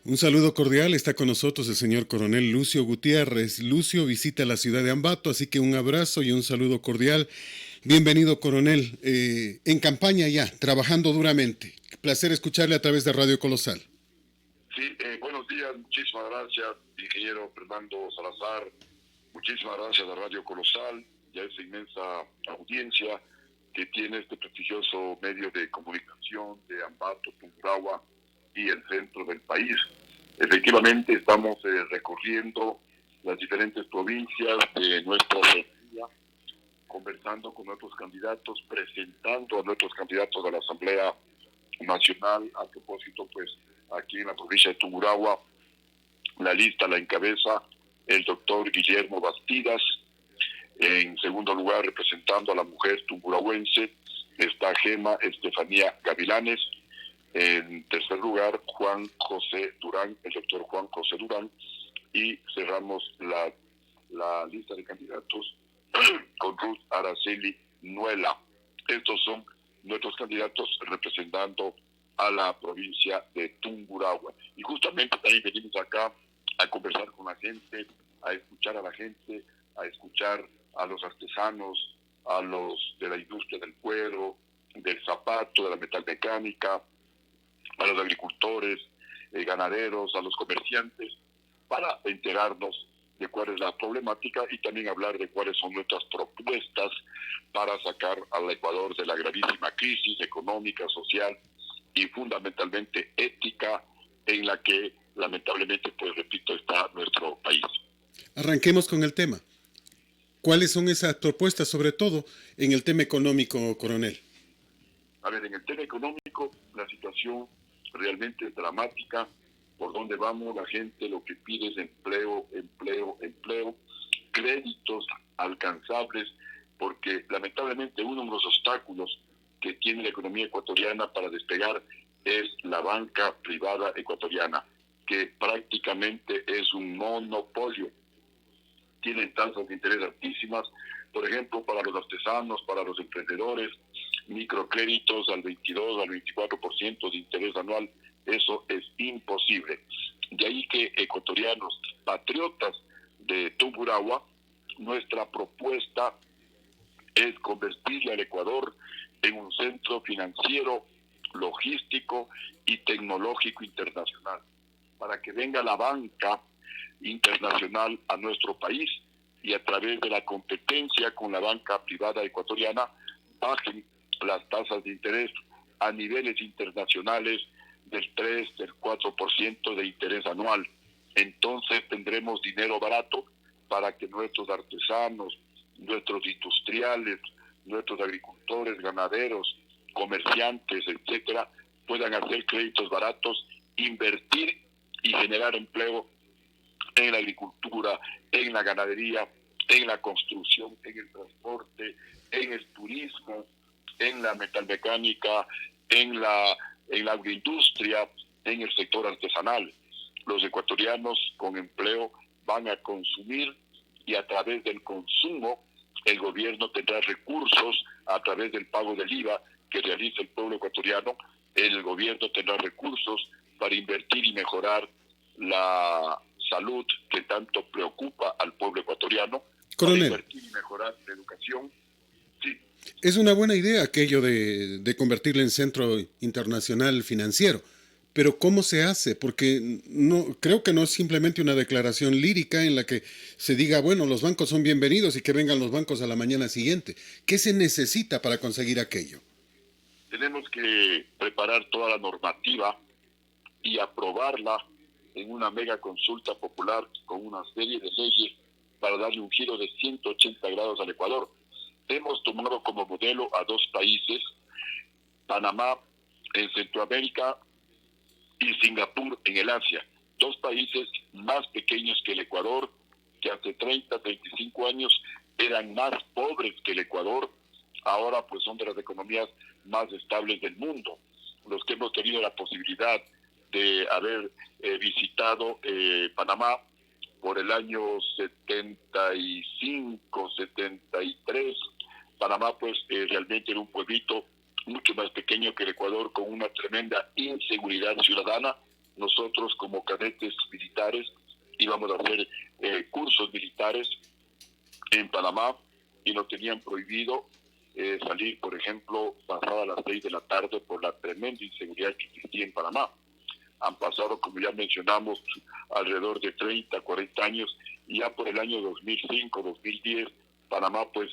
Un saludo cordial, está con nosotros el señor coronel Lucio Gutiérrez. Lucio visita la ciudad de Ambato, así que un abrazo y un saludo cordial. Bienvenido, coronel, en campaña ya, trabajando duramente. Placer escucharle a través de Radio Colosal. Sí, buenos días, muchísimas gracias, ingeniero Fernando Salazar, muchísimas gracias a Radio Colosal y a esa inmensa audiencia que tiene este prestigioso medio de comunicación de Ambato, Tungurahua y el centro del país. Efectivamente, estamos recorriendo las diferentes provincias de nuestra provincia, conversando con nuestros candidatos, presentando a nuestros candidatos a la Asamblea Nacional. A propósito, pues, aquí en la provincia de Tungurahua, la lista la encabeza el doctor Guillermo Bastidas. En segundo lugar, representando a la mujer tungurahuense, está Gema Estefanía Gavilanes. En tercer lugar, Juan José Durán, el doctor Juan José Durán. Y cerramos la lista de candidatos con Ruth Araceli Nuela. Estos son nuestros candidatos representando a la provincia de Tungurahua. Y justamente también venimos acá a conversar con la gente, a escuchar a la gente, a escuchar a los artesanos, a los de la industria del cuero, del zapato, de la metalmecánica, a los agricultores, ganaderos, a los comerciantes, para enterarnos de cuál es la problemática y también hablar de cuáles son nuestras propuestas para sacar al Ecuador de la gravísima crisis económica, social y fundamentalmente ética en la que lamentablemente, pues repito, está nuestro país. Arranquemos con el tema. ¿Cuáles son esas propuestas, sobre todo en el tema económico, coronel? A ver, en el tema económico, la situación realmente es dramática. Por dónde vamos, la gente lo que pide es empleo, empleo, empleo, créditos alcanzables, porque lamentablemente uno de los obstáculos que tiene la economía ecuatoriana para despegar es la banca privada ecuatoriana, que prácticamente es un monopolio. Tienen tasas de interés altísimas, por ejemplo, para los artesanos, para los emprendedores, microcréditos al 22, al 24% de interés anual. Eso es imposible. De ahí que ecuatorianos, patriotas de Tungurahua, nuestra propuesta es convertir al Ecuador en un centro financiero, logístico y tecnológico internacional, para que venga la banca internacional a nuestro país y a través de la competencia con la banca privada ecuatoriana bajen las tasas de interés a niveles internacionales del 3, del 4% de interés anual. Entonces tendremos dinero barato para que nuestros artesanos, nuestros industriales, nuestros agricultores, ganaderos, comerciantes, etcétera, puedan hacer créditos baratos, invertir y generar empleo en la agricultura, en la ganadería, en la construcción, en el transporte, en el turismo, en la metalmecánica, en la agroindustria, en el sector artesanal. Los ecuatorianos con empleo van a consumir y a través del consumo el gobierno tendrá recursos a través del pago del IVA que realiza el pueblo ecuatoriano. El gobierno tendrá recursos para invertir y mejorar la salud que tanto preocupa al pueblo ecuatoriano, para Coronel, invertir y mejorar la educación. Sí. es una buena idea aquello de convertirlo en centro internacional financiero, pero ¿cómo se hace? Porque no, creo que no es simplemente una declaración lírica en la que se diga, bueno, los bancos son bienvenidos y que vengan los bancos a la mañana siguiente. ¿Qué se necesita para conseguir aquello? Tenemos que preparar toda la normativa y aprobarla en una mega consulta popular con una serie de leyes para darle un giro de 180 grados al Ecuador. Hemos tomado como modelo a dos países, Panamá en Centroamérica y Singapur en el Asia, dos países más pequeños que el Ecuador, que hace 30, 35 años eran más pobres que el Ecuador, ahora pues son de las economías más estables del mundo. Los que hemos tenido la posibilidad de haber visitado Panamá por el año 75, 73, Panamá pues realmente era un pueblito mucho más pequeño que el Ecuador, con una tremenda inseguridad ciudadana, nosotros como cadetes militares íbamos a hacer cursos militares en Panamá y nos tenían prohibido salir, por ejemplo, pasada las 6 de la tarde por la tremenda inseguridad que existía en Panamá. Han pasado, como ya mencionamos, alrededor de 30, 40 años, y ya por el año 2005, 2010, Panamá pues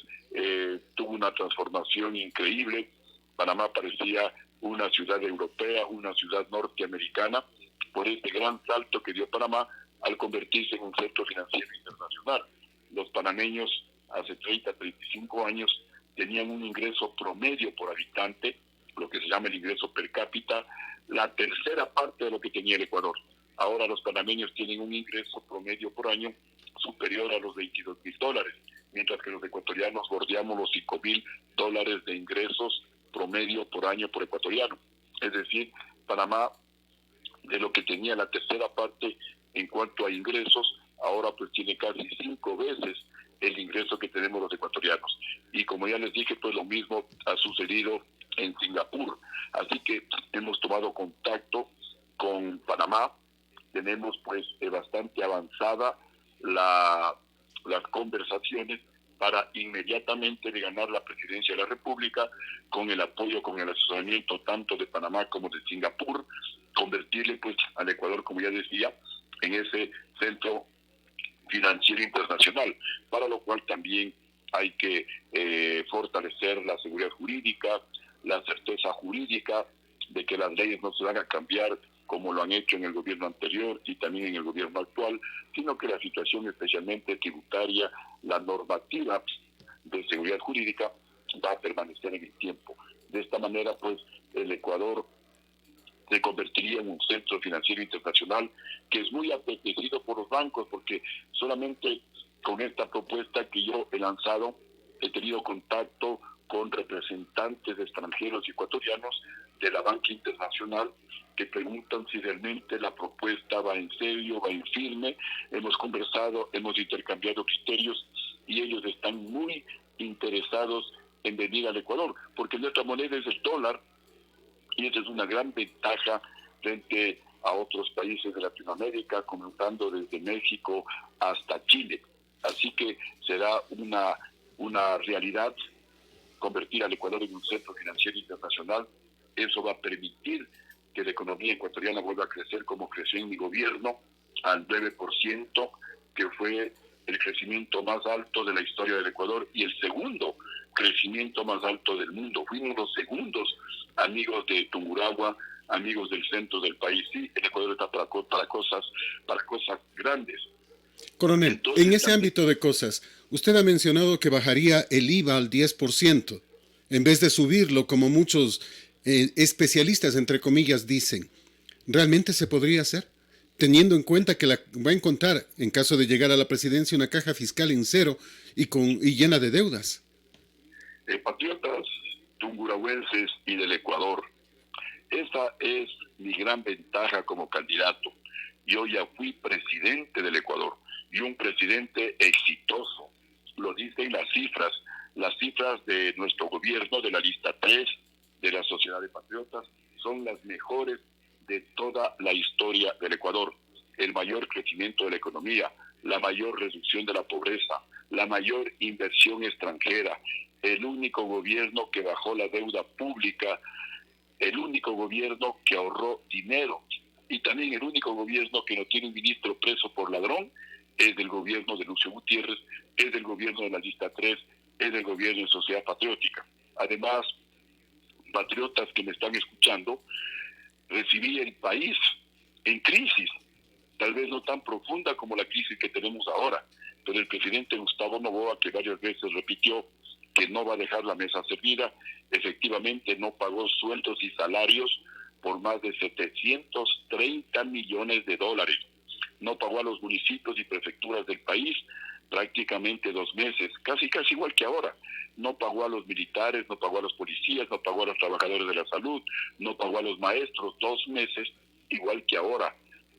tuvo una transformación increíble. Panamá parecía una ciudad europea, una ciudad norteamericana, por este gran salto que dio Panamá al convertirse en un centro financiero internacional. Los panameños hace 30, 35 años tenían un ingreso promedio por habitante, lo que se llama el ingreso per cápita, la tercera parte de lo que tenía el Ecuador. Ahora los panameños tienen un ingreso promedio por año superior a los $22,000, mientras que los ecuatorianos bordeamos los $5,000 de ingresos promedio por año por ecuatoriano. Es decir, Panamá, de lo que tenía la tercera parte en cuanto a ingresos, ahora pues tiene casi 5 veces el ingreso que tenemos los ecuatorianos. Y como ya les dije, pues lo mismo ha sucedido en Singapur. Así que hemos tomado contacto con Panamá, tenemos pues bastante avanzada las conversaciones para inmediatamente de ganar la presidencia de la República, con el apoyo, con el asesoramiento tanto de Panamá como de Singapur, convertirle pues al Ecuador, como ya decía, en ese centro financiero internacional, para lo cual también hay que fortalecer la seguridad jurídica, la certeza jurídica de que las leyes no se van a cambiar como lo han hecho en el gobierno anterior y también en el gobierno actual, sino que la situación especialmente tributaria, la normativa de seguridad jurídica va a permanecer en el tiempo. De esta manera, pues, el Ecuador se convertiría en un centro financiero internacional que es muy apetecido por los bancos, porque solamente con esta propuesta que yo he lanzado he tenido contacto con representantes extranjeros y ecuatorianos de la banca internacional que preguntan si realmente la propuesta va en serio, va en firme. Hemos conversado, hemos intercambiado criterios y ellos están muy interesados en venir al Ecuador, porque nuestra moneda es el dólar, y esa es una gran ventaja frente a otros países de Latinoamérica, comenzando desde México hasta Chile. Así que será una realidad convertir al Ecuador en un centro financiero internacional. Eso va a permitir que la economía ecuatoriana vuelva a crecer como creció en mi gobierno, al 9%, que fue el crecimiento más alto de la historia del Ecuador y el segundo crecimiento más alto del mundo. Fuimos los segundos, amigos de Tungurahua, amigos del centro del país. Sí, el Ecuador está para cosas grandes. Coronel, Entonces, en ese ámbito de cosas, usted ha mencionado que bajaría el IVA al 10%, en vez de subirlo como muchos especialistas, entre comillas, dicen. ¿Realmente se podría hacer? Teniendo en cuenta que va a encontrar, en caso de llegar a la presidencia, una caja fiscal en cero y llena de deudas. Patriotas tungurahuenses y del Ecuador, esa es mi gran ventaja como candidato. Yo ya fui presidente del Ecuador y un presidente exitoso. Lo dicen las cifras de nuestro gobierno, de la lista 3, de la Sociedad de Patriotas, son las mejores de toda la historia del Ecuador. El mayor crecimiento de la economía, la mayor reducción de la pobreza, la mayor inversión extranjera, el único gobierno que bajó la deuda pública, el único gobierno que ahorró dinero y también el único gobierno que no tiene un ministro preso por ladrón es del gobierno de Lucio Gutiérrez, es del gobierno de la lista 3, es del gobierno de Sociedad Patriótica. Además, patriotas que me están escuchando, recibí el país en crisis, tal vez no tan profunda como la crisis que tenemos ahora, pero el presidente Gustavo Noboa, que varias veces repitió que no va a dejar la mesa servida, efectivamente no pagó sueldos y salarios por más de 730 millones de dólares. No pagó a los municipios y prefecturas del país prácticamente 2 meses, casi igual que ahora. No pagó a los militares, no pagó a los policías, no pagó a los trabajadores de la salud, no pagó a los maestros 2 meses, igual que ahora.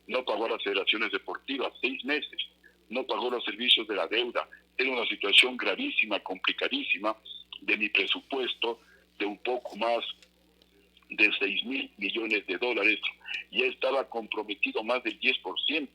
No pagó a las federaciones deportivas 6 meses, no pagó los servicios de la deuda. Era una situación gravísima, complicadísima, de mi presupuesto de un poco más de 6,000 millones de dólares, y esta estaba comprometido más del 10%,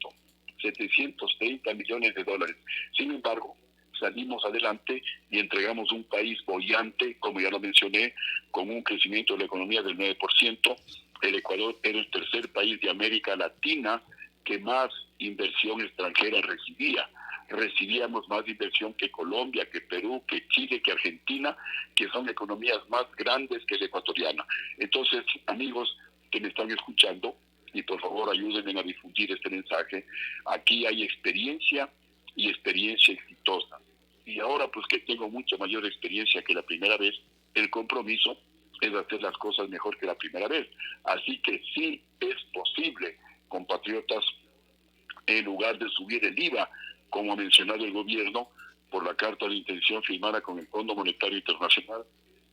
730 millones de dólares. Sin embargo, salimos adelante y entregamos un país boyante, como ya lo mencioné, con un crecimiento de la economía del 9%. El Ecuador era el tercer país de América Latina que más inversión extranjera recibía. Recibíamos más inversión que Colombia, que Perú, que Chile, que Argentina, que son economías más grandes que la ecuatoriana. Entonces, amigos que me están escuchando, y por favor ayúdenme a difundir este mensaje, aquí hay experiencia y experiencia exitosa. Y ahora pues que tengo mucha mayor experiencia que la primera vez, el compromiso es hacer las cosas mejor que la primera vez. Así que sí es posible, compatriotas, en lugar de subir el IVA, como ha mencionado el gobierno, por la carta de intención firmada con el Fondo Monetario Internacional,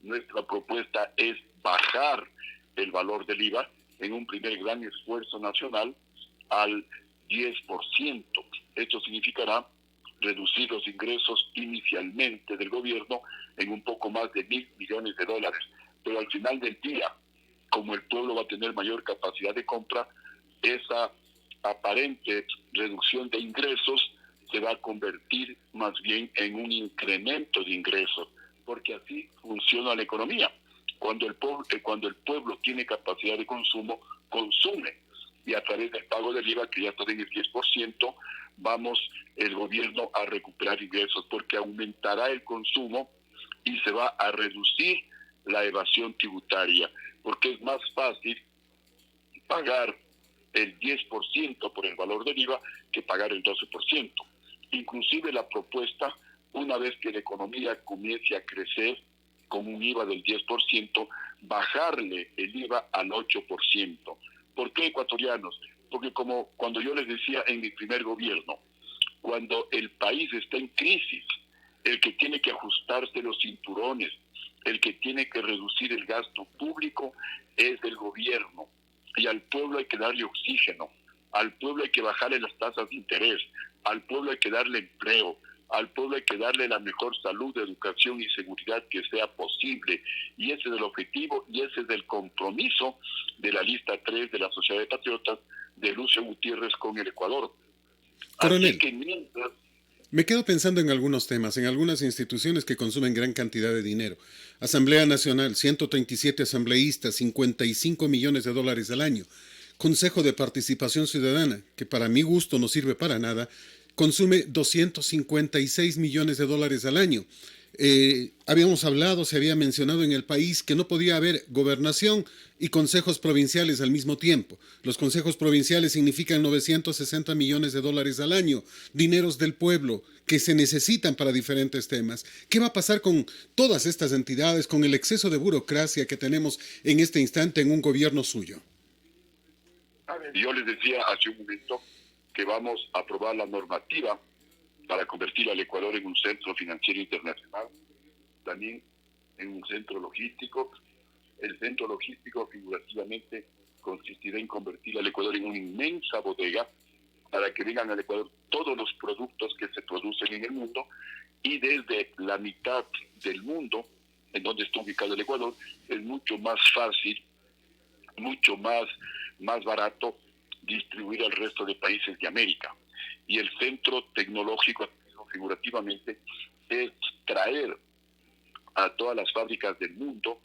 nuestra propuesta es bajar el valor del IVA en un primer gran esfuerzo nacional al 10%. Esto significará reducir los ingresos inicialmente del gobierno en un poco más de 1.000 millones de dólares. Pero al final del día, como el pueblo va a tener mayor capacidad de compra, esa aparente reducción de ingresos se va a convertir más bien en un incremento de ingresos, porque así funciona la economía. Cuando el pueblo tiene capacidad de consumo, consume, y a través del pago del IVA, que ya está en el 10%, vamos el gobierno a recuperar ingresos, porque aumentará el consumo y se va a reducir la evasión tributaria, porque es más fácil pagar el 10% por el valor del IVA que pagar el 12%. Inclusive la propuesta, una vez que la economía comience a crecer con un IVA del 10%, bajarle el IVA al 8%. ¿Por qué, ecuatorianos? Porque como cuando yo les decía en mi primer gobierno, cuando el país está en crisis, el que tiene que ajustarse los cinturones, el que tiene que reducir el gasto público es el gobierno. Y al pueblo hay que darle oxígeno, al pueblo hay que bajarle las tasas de interés, al pueblo hay que darle empleo, al pueblo hay que darle la mejor salud, educación y seguridad que sea posible. Y ese es el objetivo y ese es el compromiso de la lista 3 de la Sociedad de Patriotas de Lucio Gutiérrez con el Ecuador. Coronel, Así que mientras... me quedo pensando en algunos temas, en algunas instituciones que consumen gran cantidad de dinero. Asamblea Nacional, 137 asambleístas, 55 millones de dólares al año. Consejo de Participación Ciudadana, que para mi gusto no sirve para nada, consume 256 millones de dólares al año. Habíamos hablado, se había mencionado en el país que no podía haber gobernación y consejos provinciales al mismo tiempo. Los consejos provinciales significan 960 millones de dólares al año, dineros del pueblo que se necesitan para diferentes temas. ¿Qué va a pasar con todas estas entidades, con el exceso de burocracia que tenemos en este instante en un gobierno suyo? Yo les decía hace un momento que vamos a aprobar la normativa para convertir al Ecuador en un centro financiero internacional, también en un centro logístico. El centro logístico figurativamente consistirá en convertir al Ecuador en una inmensa bodega para que vengan al Ecuador todos los productos que se producen en el mundo, y desde la mitad del mundo, en donde está ubicado el Ecuador, es mucho más fácil, mucho más barato distribuir al resto de países de América. Y el centro tecnológico, figurativamente, es traer a todas las fábricas del mundo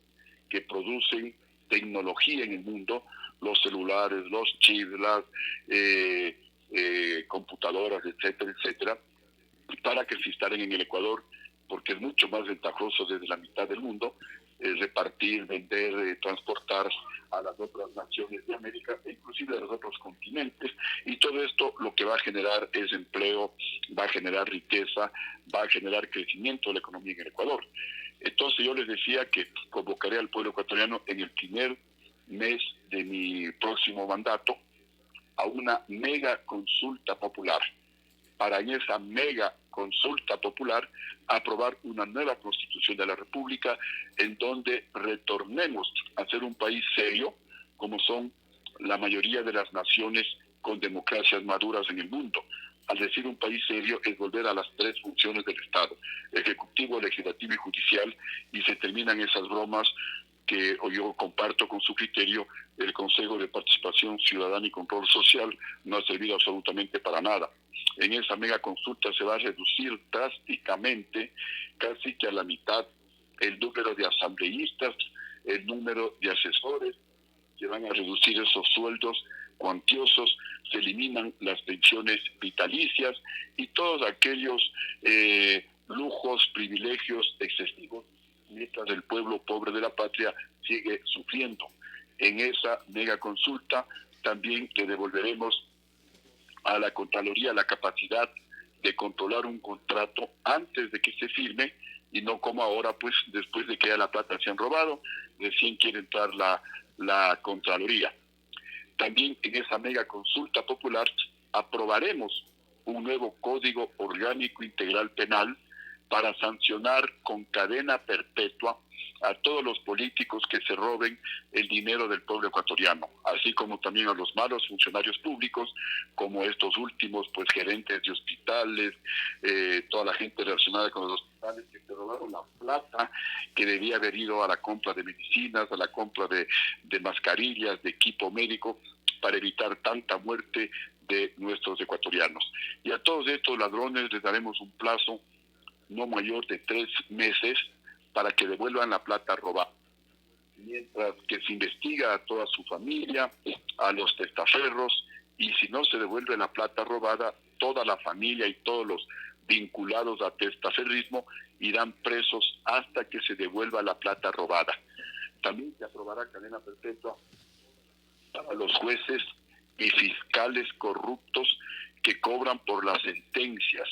que producen tecnología en el mundo, los celulares, los chips, las computadoras, etcétera, etcétera, para que se instalen en el Ecuador, porque es mucho más ventajoso desde la mitad del mundo repartir, vender, transportar a las otras naciones de América e inclusive a los otros continentes. Y todo esto lo que va a generar es empleo, va a generar riqueza, va a generar crecimiento de la economía en el Ecuador. Entonces yo les decía que convocaré al pueblo ecuatoriano en el primer mes de mi próximo mandato a una mega consulta popular, para en esa mega consulta popular aprobar una nueva constitución de la República en donde retornemos a ser un país serio, como son la mayoría de las naciones con democracias maduras en el mundo. Al decir un país serio es volver a las tres funciones del Estado, ejecutivo, legislativo y judicial, y se terminan esas bromas que yo comparto con su criterio, el Consejo de Participación Ciudadana y Control Social no ha servido absolutamente para nada. En esa mega consulta se va a reducir drásticamente, casi que a la mitad, el número de asambleístas, el número de asesores, se van a reducir esos sueldos cuantiosos, se eliminan las pensiones vitalicias y todos aquellos lujos, privilegios excesivos, mientras el pueblo pobre de la patria sigue sufriendo. En esa mega consulta también le devolveremos a la Contraloría la capacidad de controlar un contrato antes de que se firme y no como ahora, pues después de que ya la plata se han robado, recién quiere entrar la Contraloría. También en esa mega consulta popular aprobaremos un nuevo Código Orgánico Integral Penal para sancionar con cadena perpetua a todos los políticos que se roben el dinero del pueblo ecuatoriano, así como también a los malos funcionarios públicos, como estos últimos, pues gerentes de hospitales, toda la gente relacionada con los hospitales que se robaron la plata que debía haber ido a la compra de medicinas, a la compra de mascarillas, de equipo médico, para evitar tanta muerte de nuestros ecuatorianos. Y a todos estos ladrones les daremos un plazo no mayor de 3 meses para que devuelvan la plata robada. Mientras que se investiga a toda su familia, a los testaferros, y si no se devuelve la plata robada, toda la familia y todos los vinculados a testaferrismo irán presos hasta que se devuelva la plata robada. También se aprobará cadena perpetua para los jueces y fiscales corruptos que cobran por las sentencias.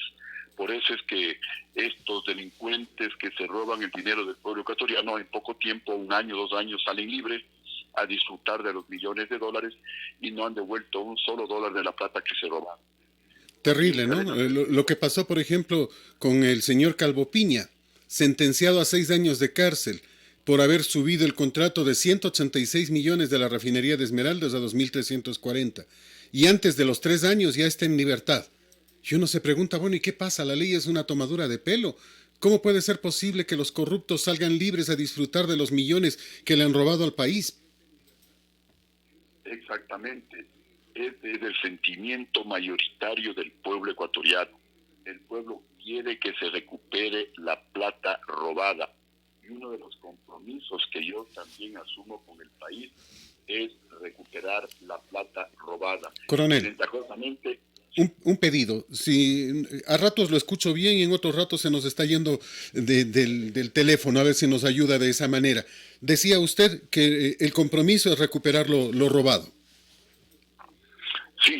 Por eso es que estos delincuentes que se roban el dinero del pueblo ecuatoriano en poco tiempo, 1 año, 2 años, salen libres a disfrutar de los millones de dólares y no han devuelto un solo dólar de la plata que se robaron. Terrible, ¿no? Lo que pasó, por ejemplo, con el señor Calvo Piña, sentenciado a 6 años de cárcel por haber subido el contrato de 186 millones de la refinería de Esmeraldas a 2.340. Y antes de los 3 años ya está en libertad. Y uno se pregunta, bueno, ¿y qué pasa? La ley es una tomadura de pelo. ¿Cómo puede ser posible que los corruptos salgan libres a disfrutar de los millones que le han robado al país? Exactamente. Ese es el sentimiento mayoritario del pueblo ecuatoriano. El pueblo quiere que se recupere la plata robada. Y uno de los compromisos que yo también asumo con el país es recuperar la plata robada. Coronel, Ventajosamente, un pedido. Si a ratos lo escucho bien y en otros ratos se nos está yendo del teléfono, a ver si nos ayuda de esa manera. Decía usted que el compromiso es recuperar lo robado. sí,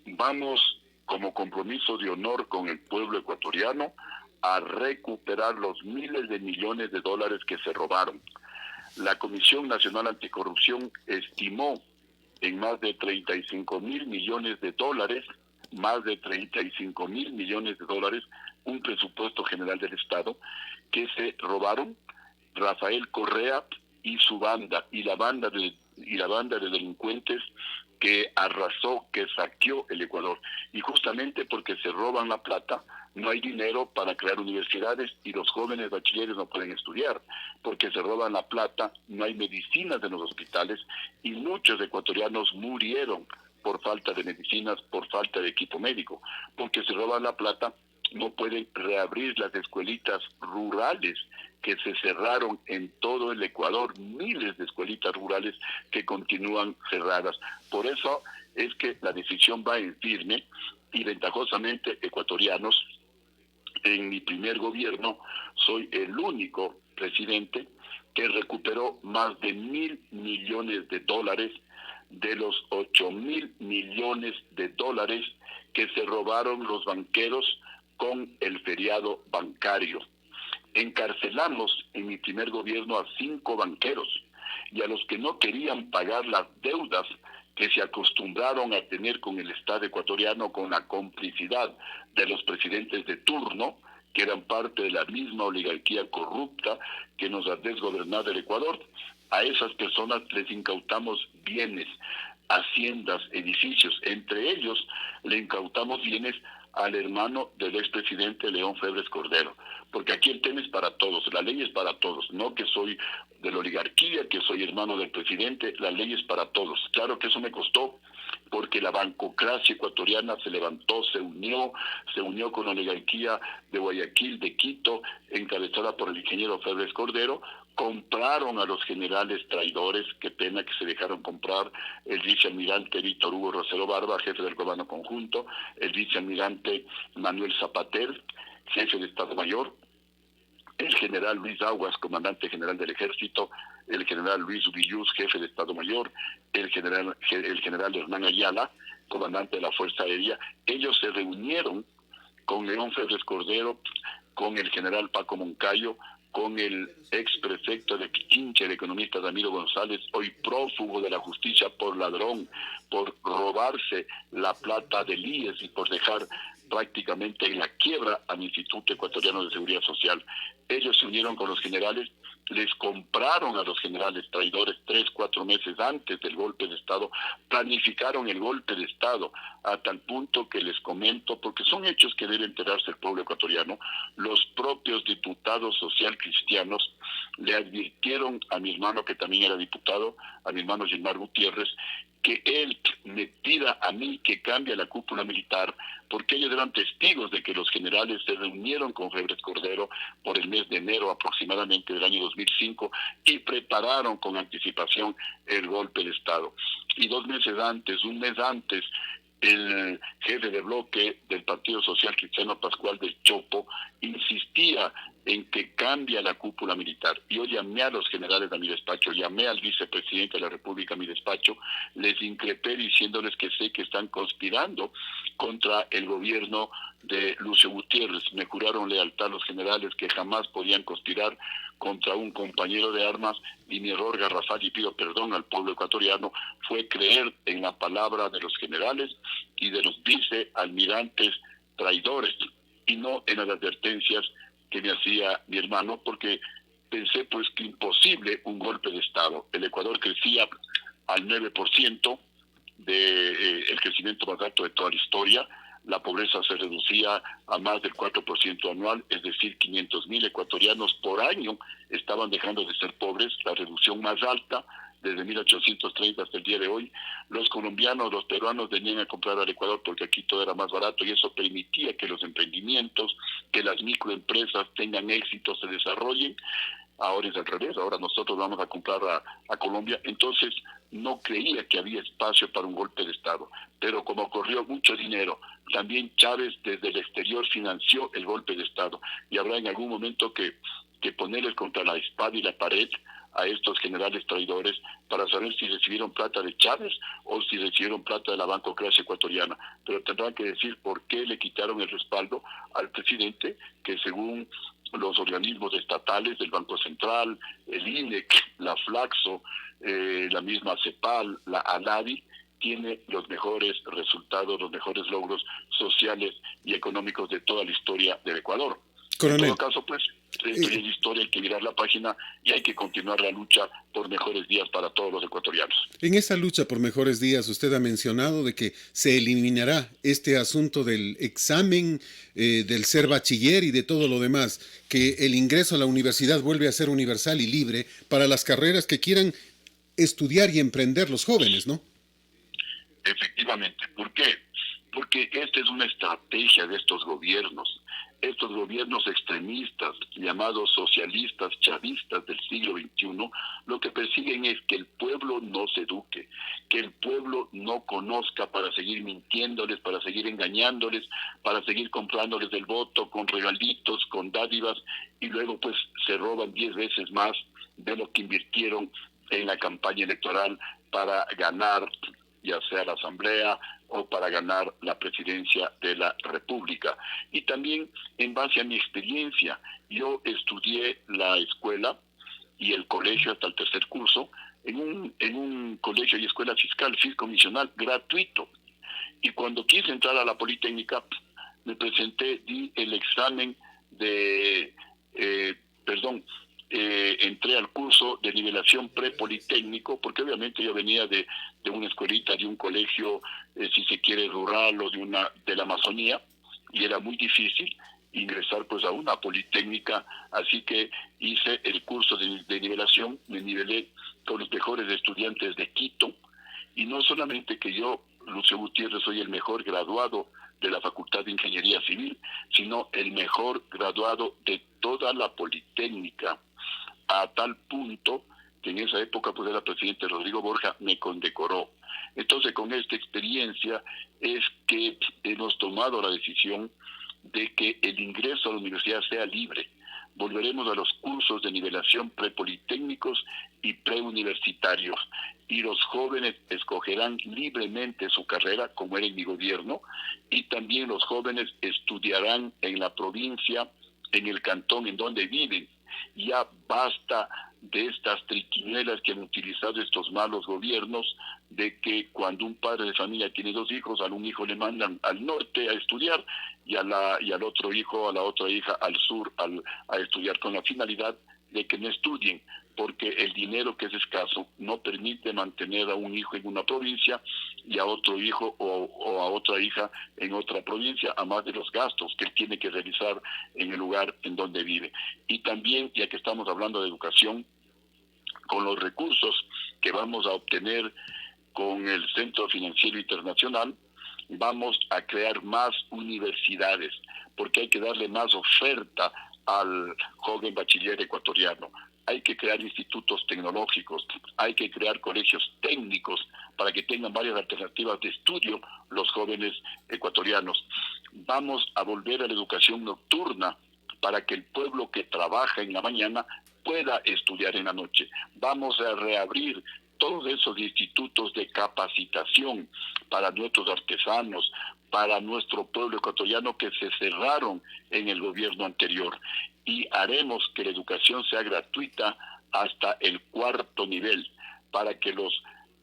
vamos como compromiso de honor con el pueblo ecuatoriano a recuperar los miles de millones de dólares que se robaron. La Comisión Nacional Anticorrupción estimó en más de 35 mil millones de dólares, más de 35 mil millones de dólares, un presupuesto general del Estado, que se robaron Rafael Correa y su banda, y la banda de delincuentes que arrasó, que saqueó el Ecuador. Y justamente porque se roban la plata, no hay dinero para crear universidades y los jóvenes bachilleres no pueden estudiar. Porque se roban la plata, no hay medicinas en los hospitales y muchos ecuatorianos murieron por falta de medicinas, por falta de equipo médico. Porque se roban la plata, no pueden reabrir las escuelitas rurales que se cerraron en todo el Ecuador, miles de escuelitas rurales que continúan cerradas. Por eso es que la decisión va en firme y ventajosamente ecuatorianos, en mi primer gobierno soy el único presidente que recuperó más de 1.000 millones de dólares de los 8.000 millones de dólares que se robaron los banqueros con el feriado bancario. Encarcelamos en mi primer gobierno a 5 banqueros y a los que no querían pagar las deudas que se acostumbraron a tener con el Estado ecuatoriano con la complicidad de los presidentes de turno, que eran parte de la misma oligarquía corrupta que nos ha desgobernado el Ecuador. A esas personas les incautamos bienes, haciendas, edificios. Entre ellos le incautamos bienes al hermano del expresidente León Febres Cordero, porque aquí el tema es para todos, la ley es para todos, no que soy de la oligarquía, que soy hermano del presidente, la ley es para todos. Claro que eso me costó, porque la bancocracia ecuatoriana se levantó, se unió con la oligarquía de Guayaquil, de Quito, encabezada por el ingeniero Febres Cordero. Compraron a los generales traidores, qué pena que se dejaron comprar, el vicealmirante Víctor Hugo Rosero Barba, jefe del Comando Conjunto, el vicealmirante Manuel Zapater, jefe de Estado Mayor, el general Luis Aguas, comandante general del Ejército, el general Luis Villuz, jefe de Estado Mayor, el general Hernán Ayala, comandante de la Fuerza Aérea. Ellos se reunieron con León Febres Cordero, con el general Paco Moncayo, con el ex prefecto de Pichincha, el economista Ramiro González, hoy prófugo de la justicia por ladrón, por robarse la plata del IES y por dejar prácticamente en la quiebra al Instituto Ecuatoriano de Seguridad Social. Ellos se unieron con los generales, les compraron a los generales traidores 3-4 meses antes del golpe de Estado, planificaron el golpe de Estado a tal punto que les comento, porque son hechos que debe enterarse el pueblo ecuatoriano, los propios diputados social cristianos le advirtieron a mi hermano, que también era diputado, a mi hermano Gilmar Gutiérrez, que él me pida a mí que cambie la cúpula militar, porque ellos eran testigos de que los generales se reunieron con Febres Cordero por el mes de enero aproximadamente del año 2005 y prepararon con anticipación el golpe de Estado. Y 2 meses antes, un mes antes, el jefe de bloque del Partido Social Cristiano, Pascual del Chopo, insistía en que cambia la cúpula militar. Yo llamé a los generales a mi despacho, llamé al vicepresidente de la República a mi despacho, les increpé diciéndoles que sé que están conspirando contra el gobierno de Lucio Gutiérrez. Me juraron lealtad los generales, que jamás podían conspirar contra un compañero de armas, y mi error garrafal, y pido perdón al pueblo ecuatoriano, fue creer en la palabra de los generales y de los vicealmirantes traidores, y no en las advertencias que me hacía mi hermano, porque pensé pues que imposible un golpe de Estado. El Ecuador crecía al 9%, el crecimiento más alto de toda la historia. La pobreza se reducía a más del 4% anual, es decir, 500.000 ecuatorianos por año estaban dejando de ser pobres, la reducción más alta desde 1830 hasta el día de hoy. Los colombianos, los peruanos venían a comprar al Ecuador porque aquí todo era más barato, y eso permitía que los emprendimientos, que las microempresas tengan éxito, se desarrollen. Ahora es al revés, ahora nosotros vamos a comprar a Colombia. Entonces no creía que había espacio para un golpe de Estado, pero como corrió mucho dinero, también Chávez desde el exterior financió el golpe de Estado, y habrá en algún momento que ponerles contra la espada y la pared a estos generales traidores para saber si recibieron plata de Chávez o si recibieron plata de la bancocracia ecuatoriana. Pero tendrán que decir por qué le quitaron el respaldo al presidente, que según los organismos estatales del Banco Central, el INEC, la Flaxo, la misma CEPAL, la ANADI, tiene los mejores resultados, los mejores logros sociales y económicos de toda la historia del Ecuador. Coronel. En todo caso, pues, esto ya es historia, hay que mirar la página y hay que continuar la lucha por mejores días para todos los ecuatorianos. En esa lucha por mejores días, usted ha mencionado de que se eliminará este asunto del examen, del ser bachiller y de todo lo demás, que el ingreso a la universidad vuelve a ser universal y libre para las carreras que quieran estudiar y emprender los jóvenes, ¿no? Efectivamente. ¿Por qué? Porque esta es una estrategia de estos gobiernos extremistas, llamados socialistas, chavistas del siglo XXI. Lo que persiguen es que el pueblo no se eduque, que el pueblo no conozca, para seguir mintiéndoles, para seguir engañándoles, para seguir comprándoles el voto con regalitos, con dádivas, y luego pues se roban 10 veces más de lo que invirtieron en la campaña electoral para ganar ya sea la Asamblea o para ganar la presidencia de la República. Y también, en base a mi experiencia, yo estudié la escuela y el colegio hasta el 3er curso en un colegio y escuela fiscal, fiscomisional, gratuito. Y cuando quise entrar a la Politécnica, me presenté, di el examen de, entré al curso de nivelación prepolitécnico, porque obviamente yo venía de una escuelita, de un colegio, si se quiere, rural o de la Amazonía, y era muy difícil ingresar pues a una politécnica, así que hice el curso de nivelación, me nivelé con los mejores estudiantes de Quito, y no solamente que yo, Lucio Gutiérrez, soy el mejor graduado de la Facultad de Ingeniería Civil, sino el mejor graduado de toda la Politécnica, a tal punto que en esa época pues era presidente Rodrigo Borja, me condecoró. Entonces, con esta experiencia es que hemos tomado la decisión de que el ingreso a la universidad sea libre. Volveremos a los cursos de nivelación prepolitécnicos y preuniversitarios, y los jóvenes escogerán libremente su carrera, como era en mi gobierno, y también los jóvenes estudiarán en la provincia, en el cantón en donde viven. Ya basta de estas triquiñuelas que han utilizado estos malos gobiernos, de que cuando un padre de familia tiene 2 hijos, a un hijo le mandan al norte a estudiar y al otro hijo, a la otra hija al sur a estudiar, con la finalidad de que no estudien, porque el dinero, que es escaso, no permite mantener a un hijo en una provincia y a otro hijo o a otra hija en otra provincia, a más de los gastos que él tiene que realizar en el lugar en donde vive. Y también, ya que estamos hablando de educación, con los recursos que vamos a obtener con el Centro Financiero Internacional, vamos a crear más universidades, porque hay que darle más oferta al joven bachiller ecuatoriano. Hay que crear institutos tecnológicos, hay que crear colegios técnicos para que tengan varias alternativas de estudio los jóvenes ecuatorianos. Vamos a volver a la educación nocturna para que el pueblo que trabaja en la mañana pueda estudiar en la noche. Vamos a reabrir todos esos institutos de capacitación para nuestros artesanos, para nuestro pueblo ecuatoriano, que se cerraron en el gobierno anterior. Y haremos que la educación sea gratuita hasta el 4º nivel, para que los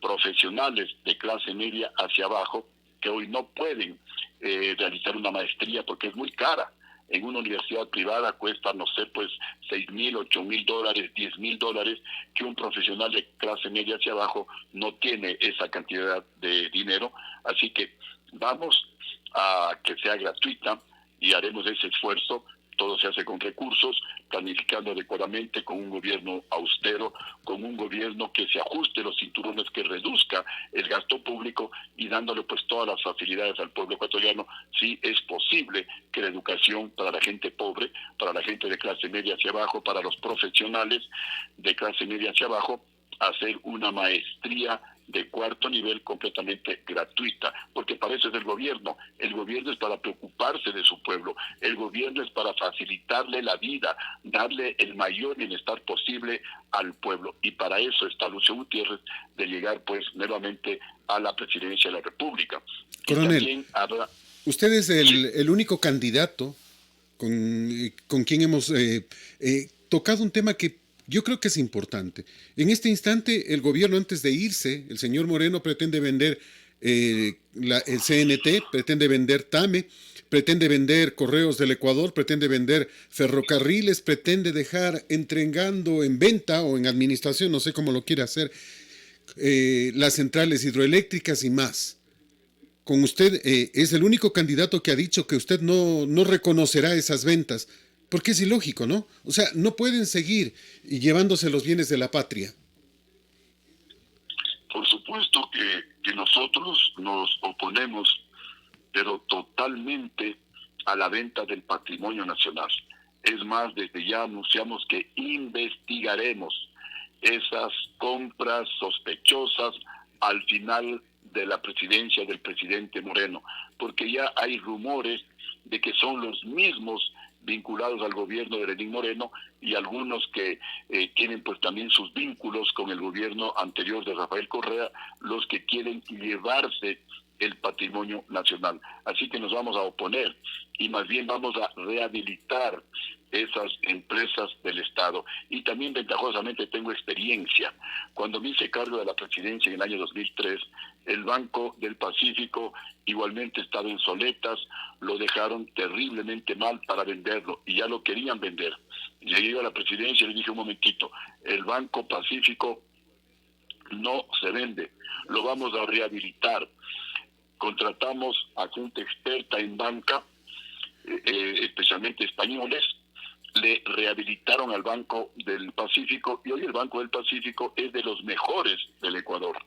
profesionales de clase media hacia abajo, que hoy no pueden realizar una maestría porque es muy cara. En una universidad privada cuesta, no sé, pues $6,000, $8,000, $10,000, que un profesional de clase media hacia abajo no tiene esa cantidad de dinero. Así que vamos a que sea gratuita y haremos ese esfuerzo. Todo se hace con recursos, planificando adecuadamente, con un gobierno austero, con un gobierno que se ajuste los cinturones, que reduzca el gasto público y dándole pues todas las facilidades al pueblo ecuatoriano. Sí es posible que la educación para la gente pobre, para la gente de clase media hacia abajo, para los profesionales de clase media hacia abajo, hacer una maestría de 4º nivel completamente gratuita, porque para eso es el gobierno es para preocuparse de su pueblo, el gobierno es para facilitarle la vida, darle el mayor bienestar posible al pueblo, y para eso está Lucio Gutiérrez, de llegar pues nuevamente a la presidencia de la República. Coronel, Y también habrá... usted es Sí. el único candidato con quien hemos tocado un tema que yo creo que es importante. En este instante, el gobierno, antes de irse, el señor Moreno pretende vender el CNT, pretende vender TAME, pretende vender Correos del Ecuador, pretende vender ferrocarriles, pretende dejar entregando en venta o en administración, no sé cómo lo quiere hacer, las centrales hidroeléctricas y más. Con usted es el único candidato que ha dicho que usted no reconocerá esas ventas, porque es ilógico, ¿no? O sea, no pueden seguir llevándose los bienes de la patria. Por supuesto que nosotros nos oponemos, pero totalmente, a la venta del patrimonio nacional. Es más, desde ya anunciamos que investigaremos esas compras sospechosas al final de la presidencia del presidente Moreno, porque ya hay rumores de que son los mismos vinculados al gobierno de Lenín Moreno, y algunos que tienen pues también sus vínculos con el gobierno anterior de Rafael Correa, los que quieren llevarse el patrimonio nacional. Así que nos vamos a oponer y más bien vamos a rehabilitar esas empresas del Estado. Y también ventajosamente tengo experiencia. Cuando me hice cargo de la presidencia en el año 2003, El Banco del Pacífico igualmente estaba en soletas, lo dejaron terriblemente mal para venderlo y ya lo querían vender. Llegué a la presidencia y le dije un momentito, el Banco Pacífico no se vende, lo vamos a rehabilitar. Contratamos a gente experta en banca, especialmente españoles, le rehabilitaron al Banco del Pacífico y hoy el Banco del Pacífico es de los mejores del Ecuador.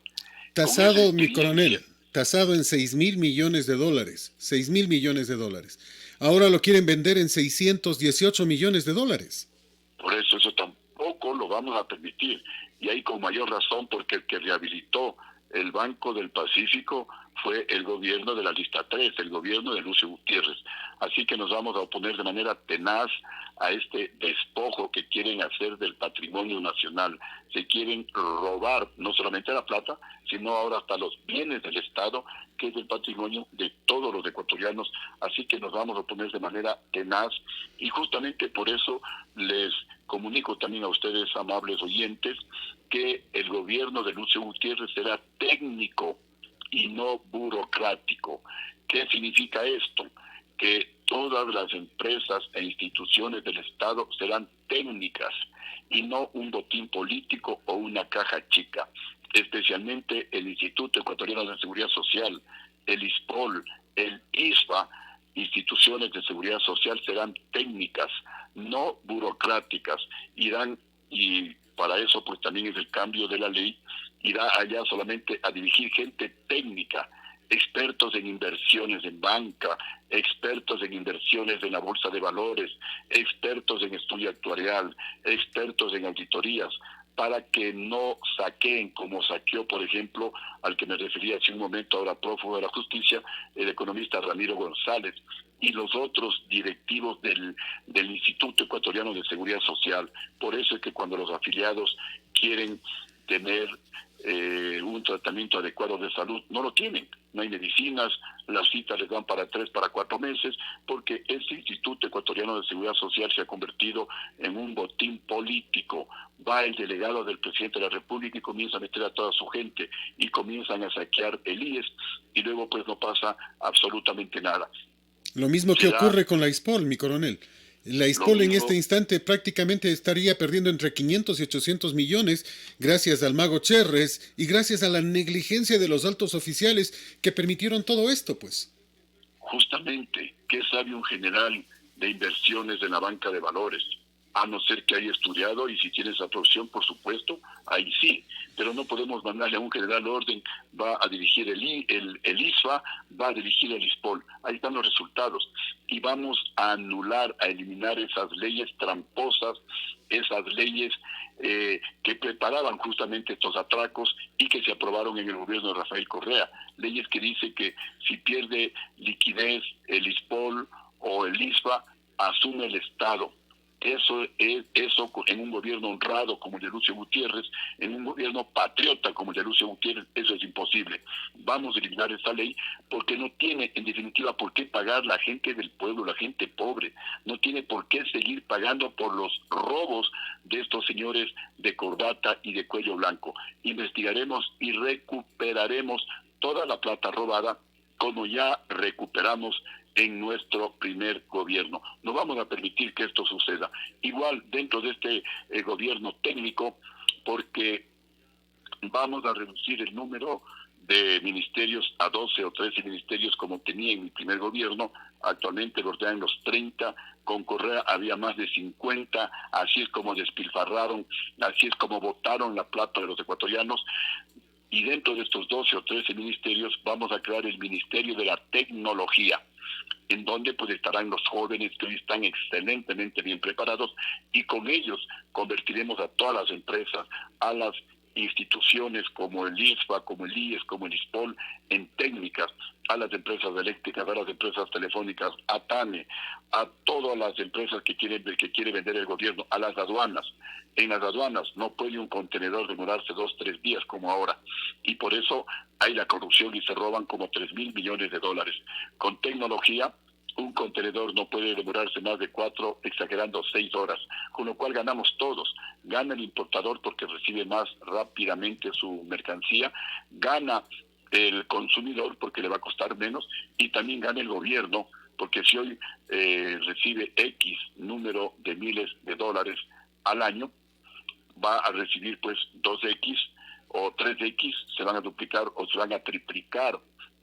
Tasado, mi coronel, tasado en 6.000 millones de dólares, 6.000 millones de dólares. Ahora lo quieren vender en 618 millones de dólares. Por eso tampoco lo vamos a permitir. Y ahí con mayor razón porque el que rehabilitó el Banco del Pacífico fue el gobierno de la lista 3, el gobierno de Lucio Gutiérrez. Así que nos vamos a oponer de manera tenaz a este despojo que quieren hacer del patrimonio nacional. Se quieren robar no solamente la plata, sino ahora hasta los bienes del Estado, que es el patrimonio de todos los ecuatorianos. Así que nos vamos a oponer de manera tenaz y justamente por eso les comunico también a ustedes, amables oyentes, que el gobierno de Lucio Gutiérrez será técnico y no burocrático. ¿Qué significa esto? Que todas las empresas e instituciones del Estado serán técnicas y no un botín político o una caja chica. Especialmente el Instituto Ecuatoriano de Seguridad Social, el ISPOL, el ISFA, instituciones de seguridad social serán técnicas, no burocráticas. Y para eso pues también es el cambio de la ley, irá allá solamente a dirigir gente técnica, expertos en inversiones en banca, expertos en inversiones en la bolsa de valores, expertos en estudio actuarial, expertos en auditorías, para que no saqueen como saqueó, por ejemplo, al que me refería hace un momento, ahora prófugo de la justicia, el economista Ramiro González, y los otros directivos del Instituto Ecuatoriano de Seguridad Social. Por eso es que cuando los afiliados quieren tener un tratamiento adecuado de salud, no lo tienen. No hay medicinas, las citas les dan para 3, para 4 meses, porque este Instituto Ecuatoriano de Seguridad Social se ha convertido en un botín político. Va el delegado del presidente de la República y comienza a meter a toda su gente y comienzan a saquear el IES y luego pues no pasa absolutamente nada. Lo mismo que ocurre con la ISPOL, mi coronel. La ISPOL en este instante prácticamente estaría perdiendo entre 500 y 800 millones gracias al mago Cherres y gracias a la negligencia de los altos oficiales que permitieron todo esto, pues. Justamente, ¿qué sabe un general de inversiones de la banca de valores? A no ser que haya estudiado, y si tiene esa profesión, por supuesto, ahí sí. Pero no podemos mandarle a un general orden, va a dirigir el ISFA, va a dirigir el ISPOL. Ahí están los resultados. Y vamos a anular, a eliminar esas leyes tramposas, esas leyes que preparaban justamente estos atracos y que se aprobaron en el gobierno de Rafael Correa. Leyes que dicen que si pierde liquidez el ISPOL o el ISFA, asume el Estado. Eso en un gobierno honrado como el de Lucio Gutiérrez, en un gobierno patriota como el de Lucio Gutiérrez, eso es imposible. Vamos a eliminar esta ley porque no tiene, en definitiva, por qué pagar la gente del pueblo, la gente pobre. No tiene por qué seguir pagando por los robos de estos señores de corbata y de cuello blanco. Investigaremos y recuperaremos toda la plata robada como ya recuperamos en nuestro primer gobierno. No vamos a permitir que esto suceda. Igual dentro de este gobierno técnico, porque vamos a reducir el número de ministerios a 12 o 13 ministerios como tenía en mi primer gobierno. Actualmente los dan los 30, con Correa había más de 50, así es como despilfarraron, así es como botaron la plata de los ecuatorianos. Y dentro de estos 12 o 13 ministerios vamos a crear el Ministerio de la Tecnología, en donde pues estarán los jóvenes que hoy están excelentemente bien preparados, y con ellos convertiremos a todas las empresas, a las instituciones como el ISFA, como el IES, como el ISPOL, en técnicas, a las empresas eléctricas, a las empresas telefónicas, a TANE, a todas las empresas que quiere vender el gobierno, a las aduanas. En las aduanas no puede un contenedor demorarse 2, 3 días como ahora, y por eso hay la corrupción y se roban como 3.000 millones de dólares. Con tecnología, un contenedor no puede demorarse más de 4, exagerando 6 horas, con lo cual ganamos todos. Gana el importador porque recibe más rápidamente su mercancía, gana el consumidor porque le va a costar menos, y también gana el gobierno, porque si hoy recibe X número de miles de dólares al año, va a recibir pues 2X o 3X, se van a duplicar o se van a triplicar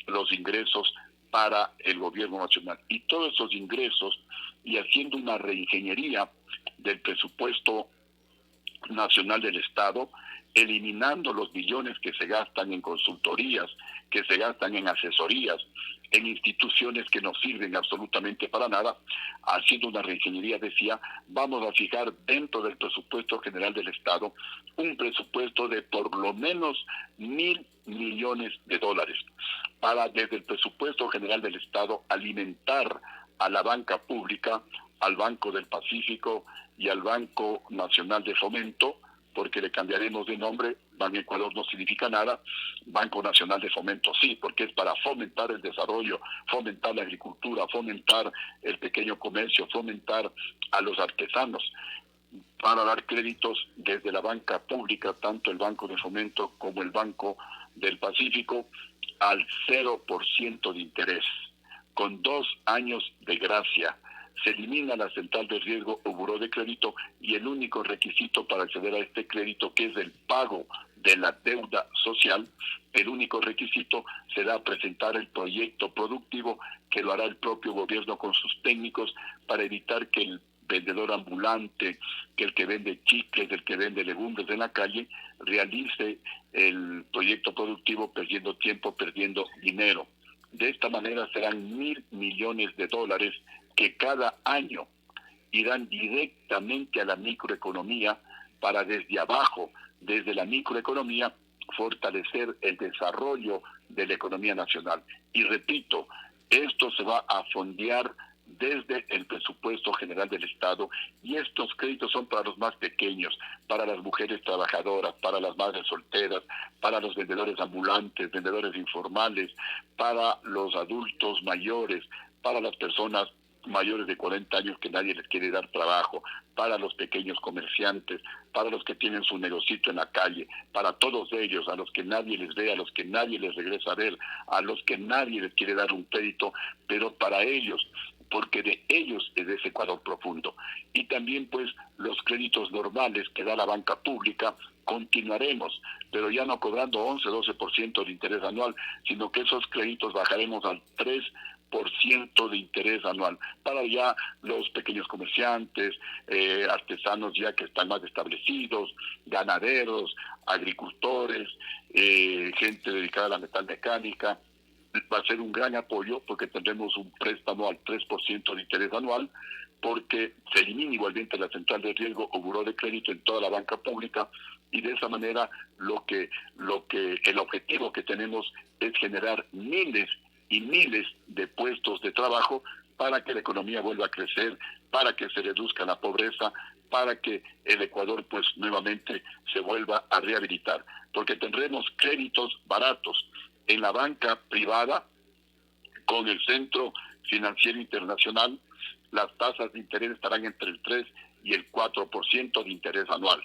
los ingresos para el gobierno nacional. Y todos esos ingresos, y haciendo una reingeniería del presupuesto nacional del Estado, eliminando los billones que se gastan en consultorías, que se gastan en asesorías, en instituciones que no sirven absolutamente para nada, haciendo una reingeniería, decía, vamos a fijar dentro del presupuesto general del Estado un presupuesto de por lo menos 1.000 millones de dólares para, desde el presupuesto general del Estado, alimentar a la banca pública, al Banco del Pacífico y al Banco Nacional de Fomento, porque le cambiaremos de nombre. Banco Ecuador no significa nada, Banco Nacional de Fomento sí, porque es para fomentar el desarrollo, fomentar la agricultura, fomentar el pequeño comercio, fomentar a los artesanos, para dar créditos desde la banca pública, tanto el Banco de Fomento como el Banco del Pacífico, al 0% de interés, con 2 años de gracia. Se elimina la central de riesgo o buró de crédito, y el único requisito para acceder a este crédito, que es el pago de la deuda social, el único requisito será presentar el proyecto productivo, que lo hará el propio gobierno con sus técnicos, para evitar que el vendedor ambulante, que el que vende chicles, el que vende legumbres en la calle, realice el proyecto productivo perdiendo tiempo, perdiendo dinero. De esta manera serán 1.000 millones de dólares que cada año irán directamente a la microeconomía, para desde abajo, desde la microeconomía, fortalecer el desarrollo de la economía nacional. Y repito, esto se va a fondear desde el presupuesto general del Estado, y estos créditos son para los más pequeños, para las mujeres trabajadoras, para las madres solteras, para los vendedores ambulantes, vendedores informales, para los adultos mayores, para las personas mayores de 40 años que nadie les quiere dar trabajo, para los pequeños comerciantes, para los que tienen su negocito en la calle, para todos ellos, a los que nadie les ve, a los que nadie les regresa a ver, a los que nadie les quiere dar un crédito, pero para ellos, porque de ellos es ese Ecuador profundo. Y también pues los créditos normales que da la banca pública, continuaremos, pero ya no cobrando 11-12% de interés anual, sino que esos créditos bajaremos al 3% de interés anual, para ya los pequeños comerciantes, artesanos ya que están más establecidos, ganaderos, agricultores, gente dedicada a la metalmecánica. Va a ser un gran apoyo, porque tendremos un préstamo al 3% de interés anual, porque se elimina igualmente la central de riesgo o buró de crédito en toda la banca pública, y de esa manera el objetivo que tenemos es generar miles y miles de puestos de trabajo, para que la economía vuelva a crecer, para que se reduzca la pobreza, para que el Ecuador pues nuevamente se vuelva a rehabilitar, porque tendremos créditos baratos en la banca privada. Con el Centro Financiero Internacional, las tasas de interés estarán entre el 3 y el 4% de interés anual.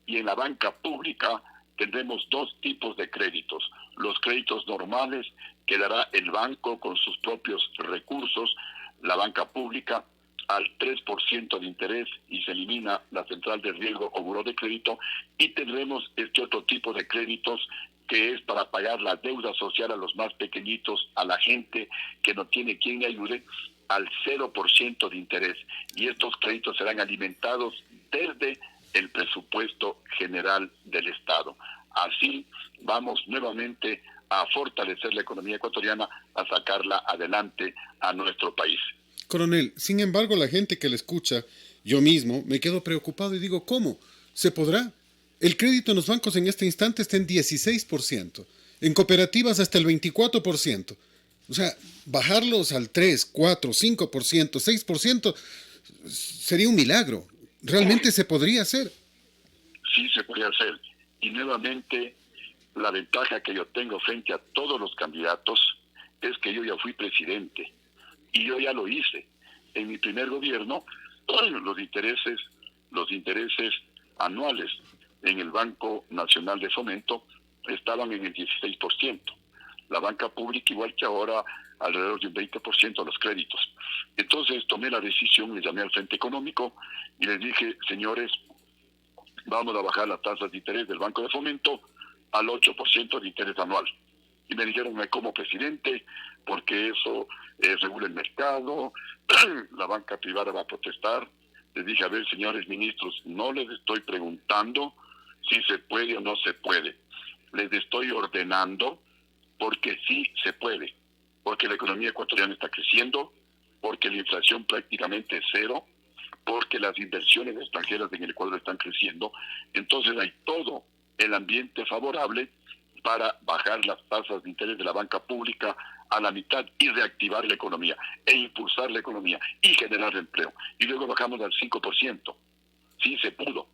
Y en la banca pública tendremos 2 tipos de créditos: los créditos normales, que dará el banco con sus propios recursos, la banca pública, al 3% de interés, y se elimina la central de riesgo o buró de crédito. Y tendremos este otro tipo de créditos, que es para pagar la deuda social a los más pequeñitos, a la gente que no tiene quien le ayude, al 0% de interés. Y estos créditos serán alimentados desde el presupuesto general del Estado. Así vamos nuevamente a fortalecer la economía ecuatoriana, a sacarla adelante a nuestro país. Coronel, sin embargo, la gente que le escucha, yo mismo, me quedo preocupado y digo, ¿cómo? ¿Se podrá? El crédito en los bancos en este instante está en 16%, en cooperativas hasta el 24%. O sea, bajarlos al 3, 4, 5%, 6% sería un milagro. ¿Realmente se podría hacer? Sí, se podría hacer. Y nuevamente, la ventaja que yo tengo frente a todos los candidatos es que yo ya fui presidente, y yo ya lo hice. En mi primer gobierno, los intereses anuales en el Banco Nacional de Fomento estaban en el 16%. la banca pública, igual que ahora, alrededor de un 20% de los créditos. Entonces tomé la decisión, le llamé al Frente Económico y les dije, señores, vamos a bajar las tasas de interés del Banco de Fomento al 8% de interés anual. Y me dijeron, como presidente, porque eso regula el mercado, la banca privada va a protestar. Les dije, a ver, señores ministros, no les estoy preguntando si se puede o no se puede. Les estoy ordenando porque sí se puede, porque la economía ecuatoriana está creciendo, porque la inflación prácticamente es cero, porque las inversiones extranjeras en el Ecuador están creciendo. Entonces hay todo el ambiente favorable para bajar las tasas de interés de la banca pública a la mitad y reactivar la economía e impulsar la economía y generar empleo. Y luego bajamos al 5%. Sí se pudo.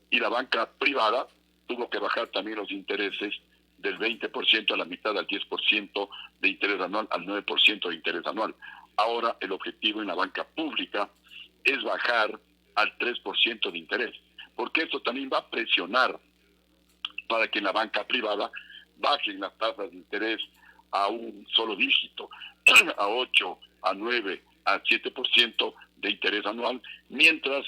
Y la banca privada tuvo que bajar también los intereses del 20% a la mitad, al 10% de interés anual, al 9% de interés anual. Ahora el objetivo en la banca pública es bajar al 3% de interés, porque esto también va a presionar para que en la banca privada bajen las tasas de interés a un solo dígito, a 8, a 9, a 7% de interés anual, mientras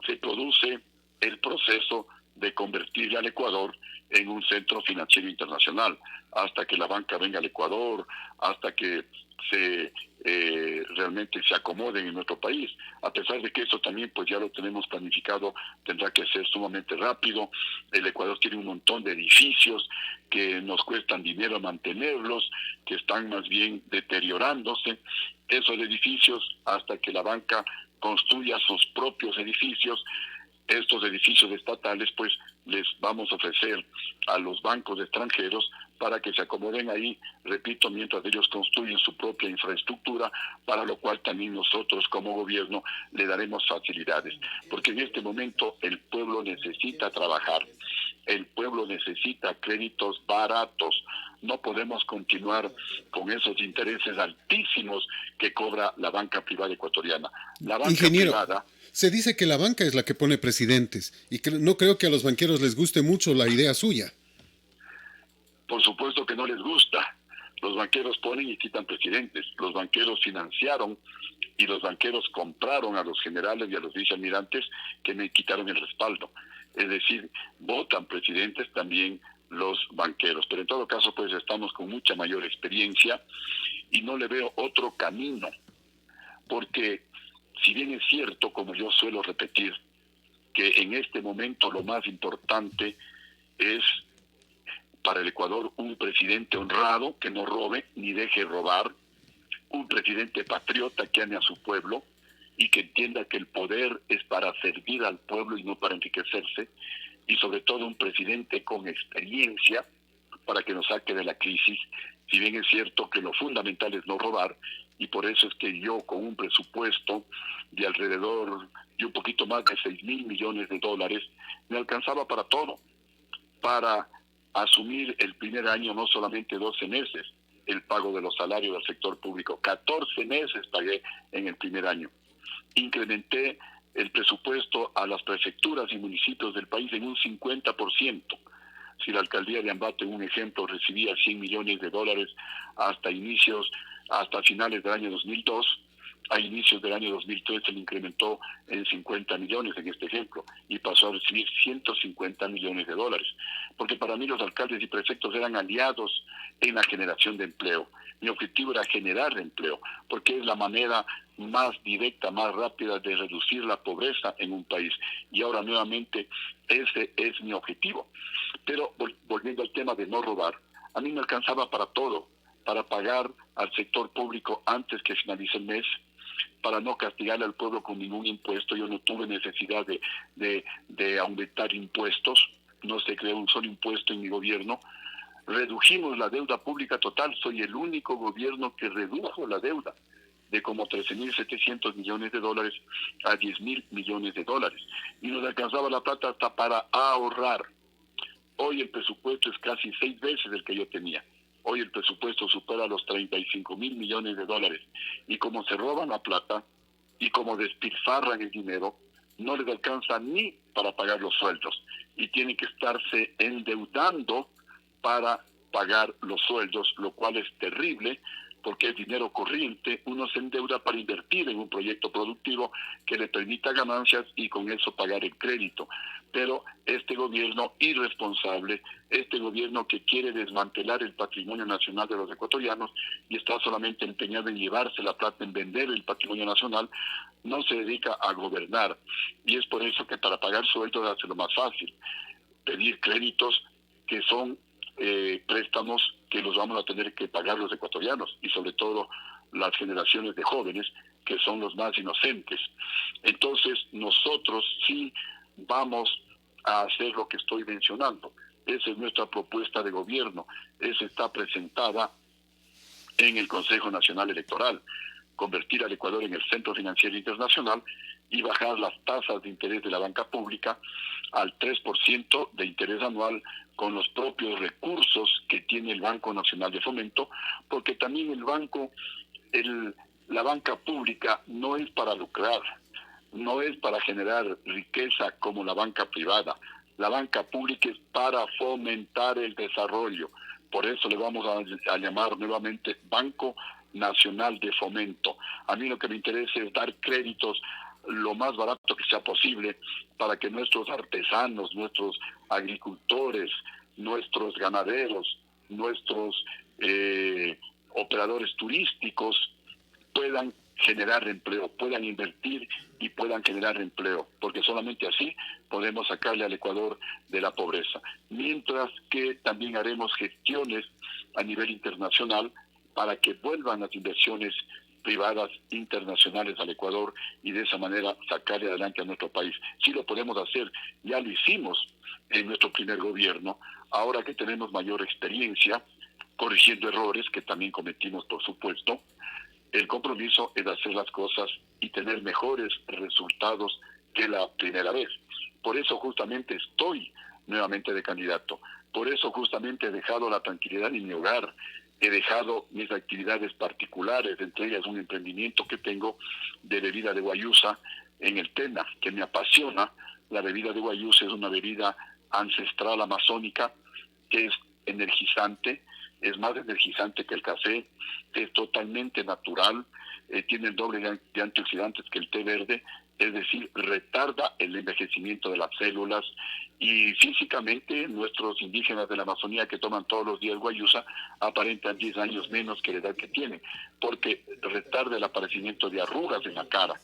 se produce el proceso de convertir al Ecuador en un centro financiero internacional, hasta que la banca venga al Ecuador, hasta que se realmente se acomoden en nuestro país, a pesar de que eso también pues ya lo tenemos planificado, tendrá que ser sumamente rápido. El Ecuador tiene un montón de edificios que nos cuestan dinero mantenerlos, que están más bien deteriorándose. Esos edificios, hasta que la banca construya sus propios edificios, estos edificios estatales, pues les vamos a ofrecer a los bancos extranjeros para que se acomoden ahí, repito, mientras ellos construyen su propia infraestructura, para lo cual también nosotros como gobierno le daremos facilidades. Porque en este momento el pueblo necesita trabajar, el pueblo necesita créditos baratos. No podemos continuar con esos intereses altísimos que cobra la banca privada ecuatoriana. La banca Ingeniero, privada... se dice que la banca es la que pone presidentes y que no creo que a los banqueros les guste mucho la idea suya. Por supuesto que no les gusta. Los banqueros ponen y quitan presidentes. Los banqueros financiaron y los banqueros compraron a los generales y a los vicealmirantes que me quitaron el respaldo. Es decir, votan presidentes también los banqueros. Pero en todo caso, pues estamos con mucha mayor experiencia y no le veo otro camino. Porque si bien es cierto, como yo suelo repetir, que en este momento lo más importante es para el Ecuador un presidente honrado, que no robe ni deje robar, un presidente patriota que ame a su pueblo y que entienda que el poder es para servir al pueblo y no para enriquecerse, y sobre todo un presidente con experiencia para que nos saque de la crisis, si bien es cierto que lo fundamental es no robar, y por eso es que yo con un presupuesto de alrededor de un poquito más de 6.000 millones de dólares, me alcanzaba para todo, para asumir el primer año no solamente 12 meses, el pago de los salarios del sector público, 14 meses pagué en el primer año. Incrementé el presupuesto a las prefecturas y municipios del país en un 50%. Si la alcaldía de Ambato, en un ejemplo, recibía 100 millones de dólares hasta finales del año 2002, a inicios del año 2003 se le incrementó en 50 millones en este ejemplo y pasó a recibir 150 millones de dólares. Porque para mí los alcaldes y prefectos eran aliados en la generación de empleo. Mi objetivo era generar empleo, porque es la manera más directa, más rápida de reducir la pobreza en un país. Y ahora nuevamente ese es mi objetivo. Pero volviendo al tema de no robar, a mí me alcanzaba para todo, para pagar al sector público antes que finalice el mes, para no castigarle al pueblo con ningún impuesto. Yo no tuve necesidad de aumentar impuestos, no se creó un solo impuesto en mi gobierno. Redujimos la deuda pública total, soy el único gobierno que redujo la deuda de como 13.700 millones de dólares a 10.000 millones de dólares. Y nos alcanzaba la plata hasta para ahorrar. Hoy el presupuesto es casi 6 veces el que yo tenía. Hoy el presupuesto supera los 35.000 millones de dólares. Y como se roban la plata y como despilfarran el dinero, no les alcanza ni para pagar los sueldos. Y tienen que estarse endeudando para pagar los sueldos, lo cual es terrible, porque es dinero corriente. Uno se endeuda para invertir en un proyecto productivo que le permita ganancias y con eso pagar el crédito. Pero este gobierno irresponsable, este gobierno que quiere desmantelar el patrimonio nacional de los ecuatorianos y está solamente empeñado en llevarse la plata, en vender el patrimonio nacional, no se dedica a gobernar. Y es por eso que para pagar sueldos hace lo más fácil, pedir créditos que son préstamos que los vamos a tener que pagar los ecuatorianos y sobre todo las generaciones de jóvenes que son los más inocentes. Entonces nosotros sí vamos a hacer lo que estoy mencionando. Esa es nuestra propuesta de gobierno. Esa está presentada en el Consejo Nacional Electoral. Convertir al Ecuador en el centro financiero internacional y bajar las tasas de interés de la banca pública al 3% de interés anual con los propios recursos que tiene el Banco Nacional de Fomento, porque también la banca pública no es para lucrar, no es para generar riqueza como la banca privada. La banca pública es para fomentar el desarrollo. Por eso le vamos a llamar nuevamente Banco Nacional de Fomento. A mí lo que me interesa es dar créditos lo más barato que sea posible para que nuestros artesanos, nuestros agricultores, nuestros ganaderos, nuestros operadores turísticos puedan generar empleo, puedan invertir y puedan generar empleo, porque solamente así podemos sacarle al Ecuador de la pobreza. Mientras que también haremos gestiones a nivel internacional para que vuelvan las inversiones privadas internacionales al Ecuador y de esa manera sacarle adelante a nuestro país. Sí lo podemos hacer, ya lo hicimos en nuestro primer gobierno, ahora que tenemos mayor experiencia, corrigiendo errores que también cometimos, por supuesto, el compromiso es hacer las cosas y tener mejores resultados que la primera vez. Por eso justamente estoy nuevamente de candidato, por eso justamente he dejado la tranquilidad en mi hogar, he dejado mis actividades particulares, entre ellas un emprendimiento que tengo de bebida de guayusa en el Tena, que me apasiona. La bebida de guayusa es una bebida ancestral amazónica que es energizante, es más energizante que el café, es totalmente natural, tiene el doble de antioxidantes que el té verde, es decir, retarda el envejecimiento de las células y físicamente nuestros indígenas de la Amazonía que toman todos los días guayusa aparentan 10 años menos que la edad que tienen, porque retarda el aparecimiento de arrugas en la cara.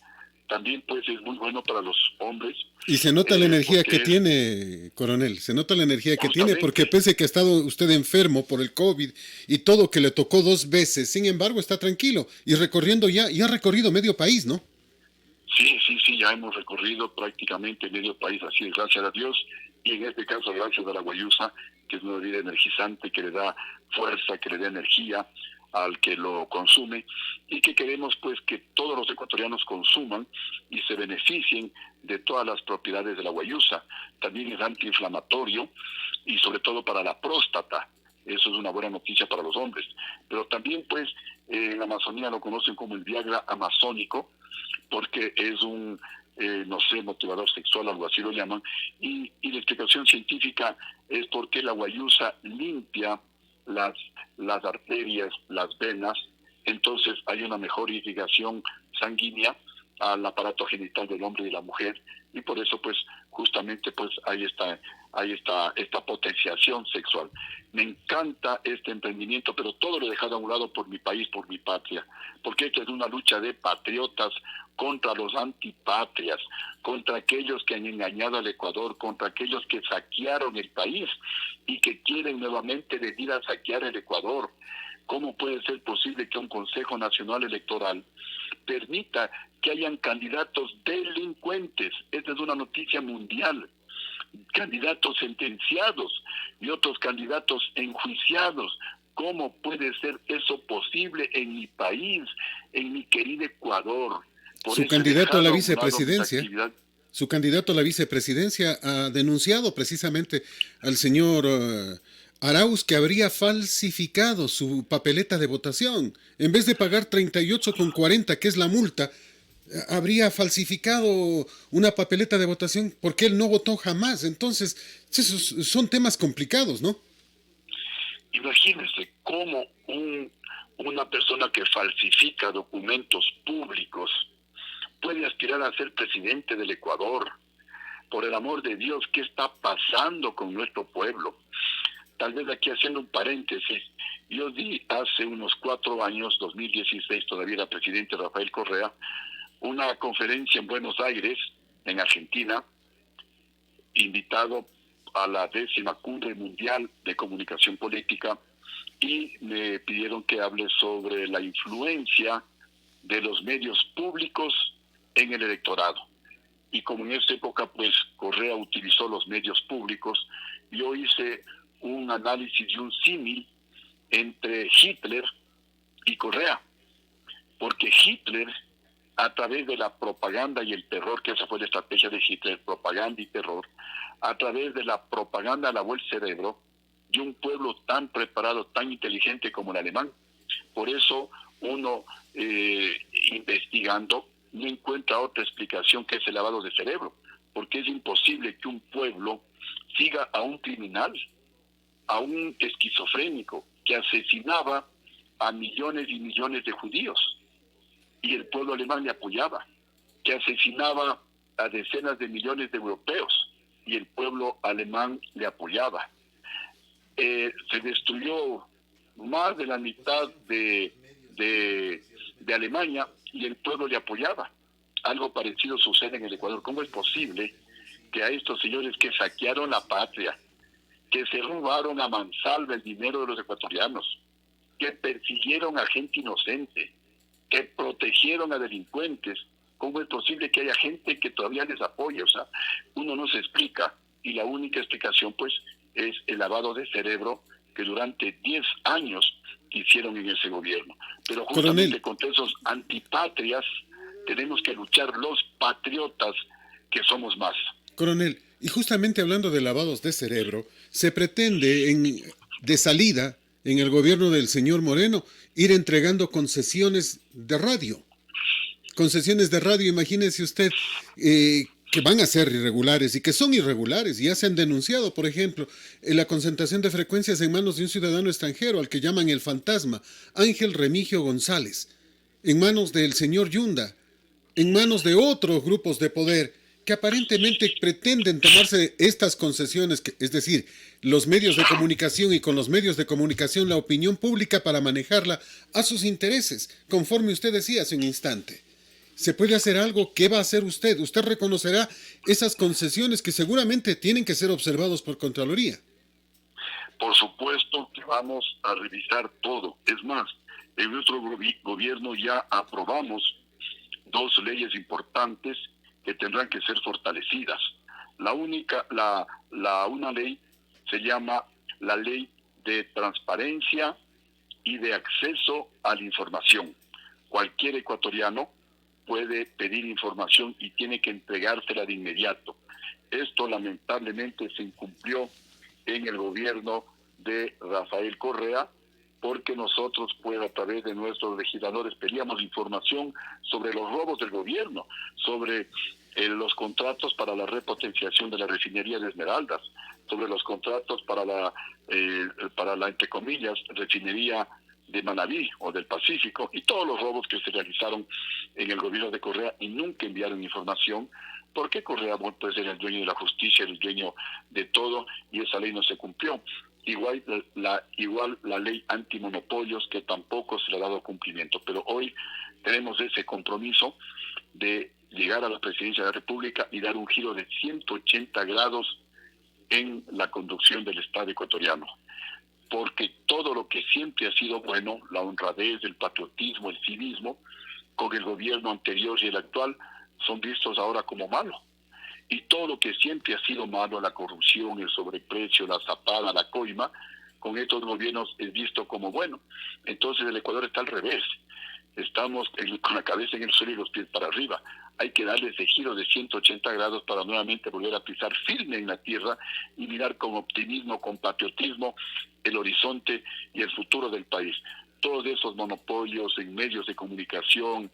También pues es muy bueno para los hombres. Y se nota la energía que tiene, coronel, se nota la energía que tiene, porque pese que ha estado usted enfermo por el COVID y todo que le tocó 2 veces, sin embargo está tranquilo y recorriendo ya ha recorrido medio país, ¿no? Sí, ya hemos recorrido prácticamente medio país, así es, gracias a Dios, y en este caso gracias a la guayusa, que es una bebida energizante, que le da fuerza, que le da energía al que lo consume, y que queremos pues que todos los ecuatorianos consuman y se beneficien de todas las propiedades de la guayusa. También es antiinflamatorio y sobre todo para la próstata. Eso es una buena noticia para los hombres. Pero también pues en la Amazonía lo conocen como el Viagra amazónico, porque es un, motivador sexual, algo así lo llaman, y la explicación científica es porque la guayusa limpia las arterias, las venas, entonces hay una mejor irrigación sanguínea al aparato genital del hombre y de la mujer, y por eso pues justamente pues hay esta potenciación sexual. Me encanta este emprendimiento, pero todo lo he dejado a un lado por mi país, por mi patria, porque esta es una lucha de patriotas contra los antipatrias, contra aquellos que han engañado al Ecuador, contra aquellos que saquearon el país y que quieren nuevamente venir a saquear el Ecuador. ¿Cómo puede ser posible que un Consejo Nacional Electoral permita que hayan candidatos delincuentes? Esta es una noticia mundial. Candidatos sentenciados y otros candidatos enjuiciados. ¿Cómo puede ser eso posible en mi país, en mi querido Ecuador? Su candidato a la vicepresidencia, ha denunciado precisamente al señor Arauz que habría falsificado su papeleta de votación. En vez de pagar 38,40, que es la multa, habría falsificado una papeleta de votación porque él no votó jamás. Entonces, esos son temas complicados, ¿no? Imagínense cómo una persona que falsifica documentos públicos puede aspirar a ser presidente del Ecuador. Por el amor de Dios, ¿qué está pasando con nuestro pueblo? Tal vez aquí haciendo un paréntesis, yo di hace unos 4 años, 2016, todavía era presidente Rafael Correa, una conferencia en Buenos Aires, en Argentina, invitado a la 10ª Cumbre Mundial de Comunicación Política, y me pidieron que hable sobre la influencia de los medios públicos en el electorado. Y como en esa época, pues, Correa utilizó los medios públicos, yo hice un análisis y un símil entre Hitler y Correa, porque Hitler, a través de la propaganda y el terror, que esa fue la estrategia de Hitler, propaganda y terror, a través de la propaganda lavó el cerebro de un pueblo tan preparado, tan inteligente como el alemán. Por eso uno, investigando, no encuentra otra explicación que ese lavado de cerebro, porque es imposible que un pueblo siga a un criminal, a un esquizofrénico que asesinaba a millones y millones de judíos, y el pueblo alemán le apoyaba, que asesinaba a decenas de millones de europeos, y el pueblo alemán le apoyaba. Se destruyó más de la mitad de Alemania, y el pueblo le apoyaba. Algo parecido sucede en el Ecuador. ¿Cómo es posible que a estos señores que saquearon la patria, que se robaron a mansalva el dinero de los ecuatorianos, que persiguieron a gente inocente, que protegieron a delincuentes, cómo es posible que haya gente que todavía les apoye? O sea, uno no se explica, y la única explicación, pues, es el lavado de cerebro que durante 10 años hicieron en ese gobierno. Pero justamente Coronel, contra esos antipatrias tenemos que luchar los patriotas, que somos más. coronel, y justamente hablando de lavados de cerebro, se pretende de salida en el gobierno del señor Moreno ir entregando concesiones de radio, imagínese usted, que van a ser irregulares y que son irregulares. Ya se han denunciado, por ejemplo, la concentración de frecuencias en manos de un ciudadano extranjero al que llaman el fantasma, Ángel Remigio González, en manos del señor Yunda, en manos de otros grupos de poder que aparentemente pretenden tomarse estas concesiones, es decir, los medios de comunicación, y con los medios de comunicación la opinión pública, para manejarla a sus intereses, conforme usted decía hace un instante. ¿Se puede hacer algo? ¿Qué va a hacer usted? Usted reconocerá esas concesiones que seguramente tienen que ser observados por Contraloría. Por supuesto que vamos a revisar todo. Es más, en nuestro gobierno ya aprobamos 2 leyes importantes que tendrán que ser fortalecidas. Una ley se llama la Ley de Transparencia y de Acceso a la Información. Cualquier ecuatoriano puede pedir información y tiene que entregársela de inmediato. Esto lamentablemente se incumplió en el gobierno de Rafael Correa, porque nosotros, pues, a través de nuestros legisladores pedíamos información sobre los robos del gobierno, sobre los contratos para la repotenciación de la refinería de Esmeraldas, sobre los contratos para la, entre comillas, refinería de Manabí o del Pacífico, y todos los robos que se realizaron en el gobierno de Correa, y nunca enviaron información, porque Correa, pues, era el dueño de la justicia, el dueño de todo, y esa ley no se cumplió. Igual la ley antimonopolios, que tampoco se le ha dado cumplimiento. Pero hoy tenemos ese compromiso de llegar a la presidencia de la República y dar un giro de 180 grados en la conducción del Estado ecuatoriano. Porque todo lo que siempre ha sido bueno, la honradez, el patriotismo, el civismo, con el gobierno anterior y el actual, son vistos ahora como malo. Y todo lo que siempre ha sido malo, la corrupción, el sobreprecio, la zapada, la coima, con estos gobiernos es visto como bueno. Entonces el Ecuador está al revés. Estamos con la cabeza en el suelo y los pies para arriba. Hay que darle ese giro de 180 grados para nuevamente volver a pisar firme en la tierra y mirar con optimismo, con patriotismo, el horizonte y el futuro del país. Todos esos monopolios en medios de comunicación,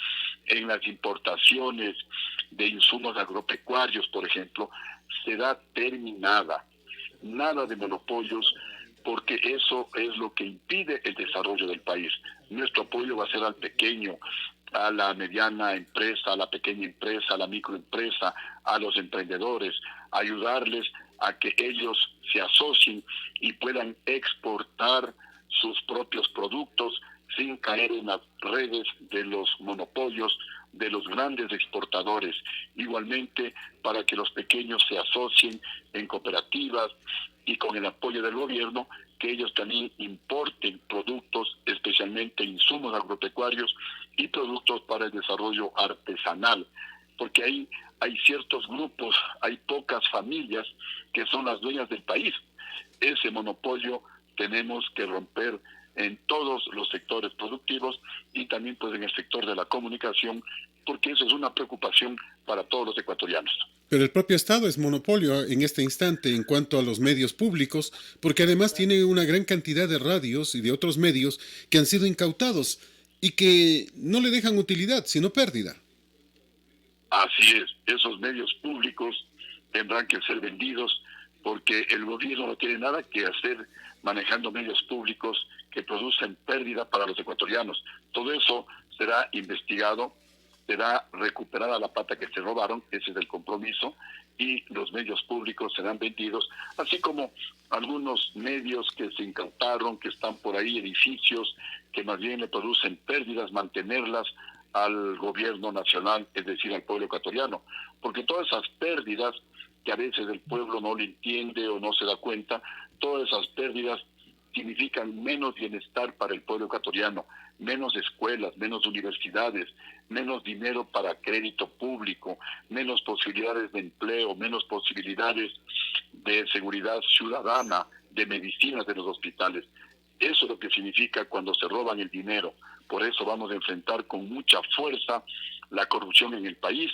en las importaciones de insumos agropecuarios, por ejemplo, será terminada. Nada de monopolios, porque eso es lo que impide el desarrollo del país. Nuestro apoyo va a ser al pequeño, a la mediana empresa, a la pequeña empresa, a la microempresa, a los emprendedores, ayudarles a que ellos se asocien y puedan exportar sus propios productos sin caer en las redes de los monopolios, de los grandes exportadores. Igualmente, para que los pequeños se asocien en cooperativas y con el apoyo del gobierno, que ellos también importen productos, especialmente insumos agropecuarios y productos para el desarrollo artesanal, porque hay ciertos grupos, hay pocas familias que son las dueñas del país. Ese monopolio tenemos que romper en todos los sectores productivos y también pues en el sector de la comunicación, porque eso es una preocupación para todos los ecuatorianos. Pero el propio Estado es monopolio en este instante en cuanto a los medios públicos, porque además tiene una gran cantidad de radios y de otros medios que han sido incautados y que no le dejan utilidad, sino pérdida. Así es, esos medios públicos tendrán que ser vendidos porque el gobierno no tiene nada que hacer manejando medios públicos que producen pérdida para los ecuatorianos. Todo eso será investigado, será recuperada la pata que se robaron, ese es el compromiso, y los medios públicos serán vendidos, así como algunos medios que se incautaron, que están por ahí, edificios que más bien le producen pérdidas, mantenerlas al gobierno nacional, es decir, al pueblo ecuatoriano, porque todas esas pérdidas que a veces el pueblo no le entiende o no se da cuenta, todas esas pérdidas significan menos bienestar para el pueblo ecuatoriano, menos escuelas, menos universidades, menos dinero para crédito público, menos posibilidades de empleo, menos posibilidades de seguridad ciudadana, de medicinas de los hospitales. Eso es lo que significa cuando se roban el dinero. Por eso vamos a enfrentar con mucha fuerza la corrupción en el país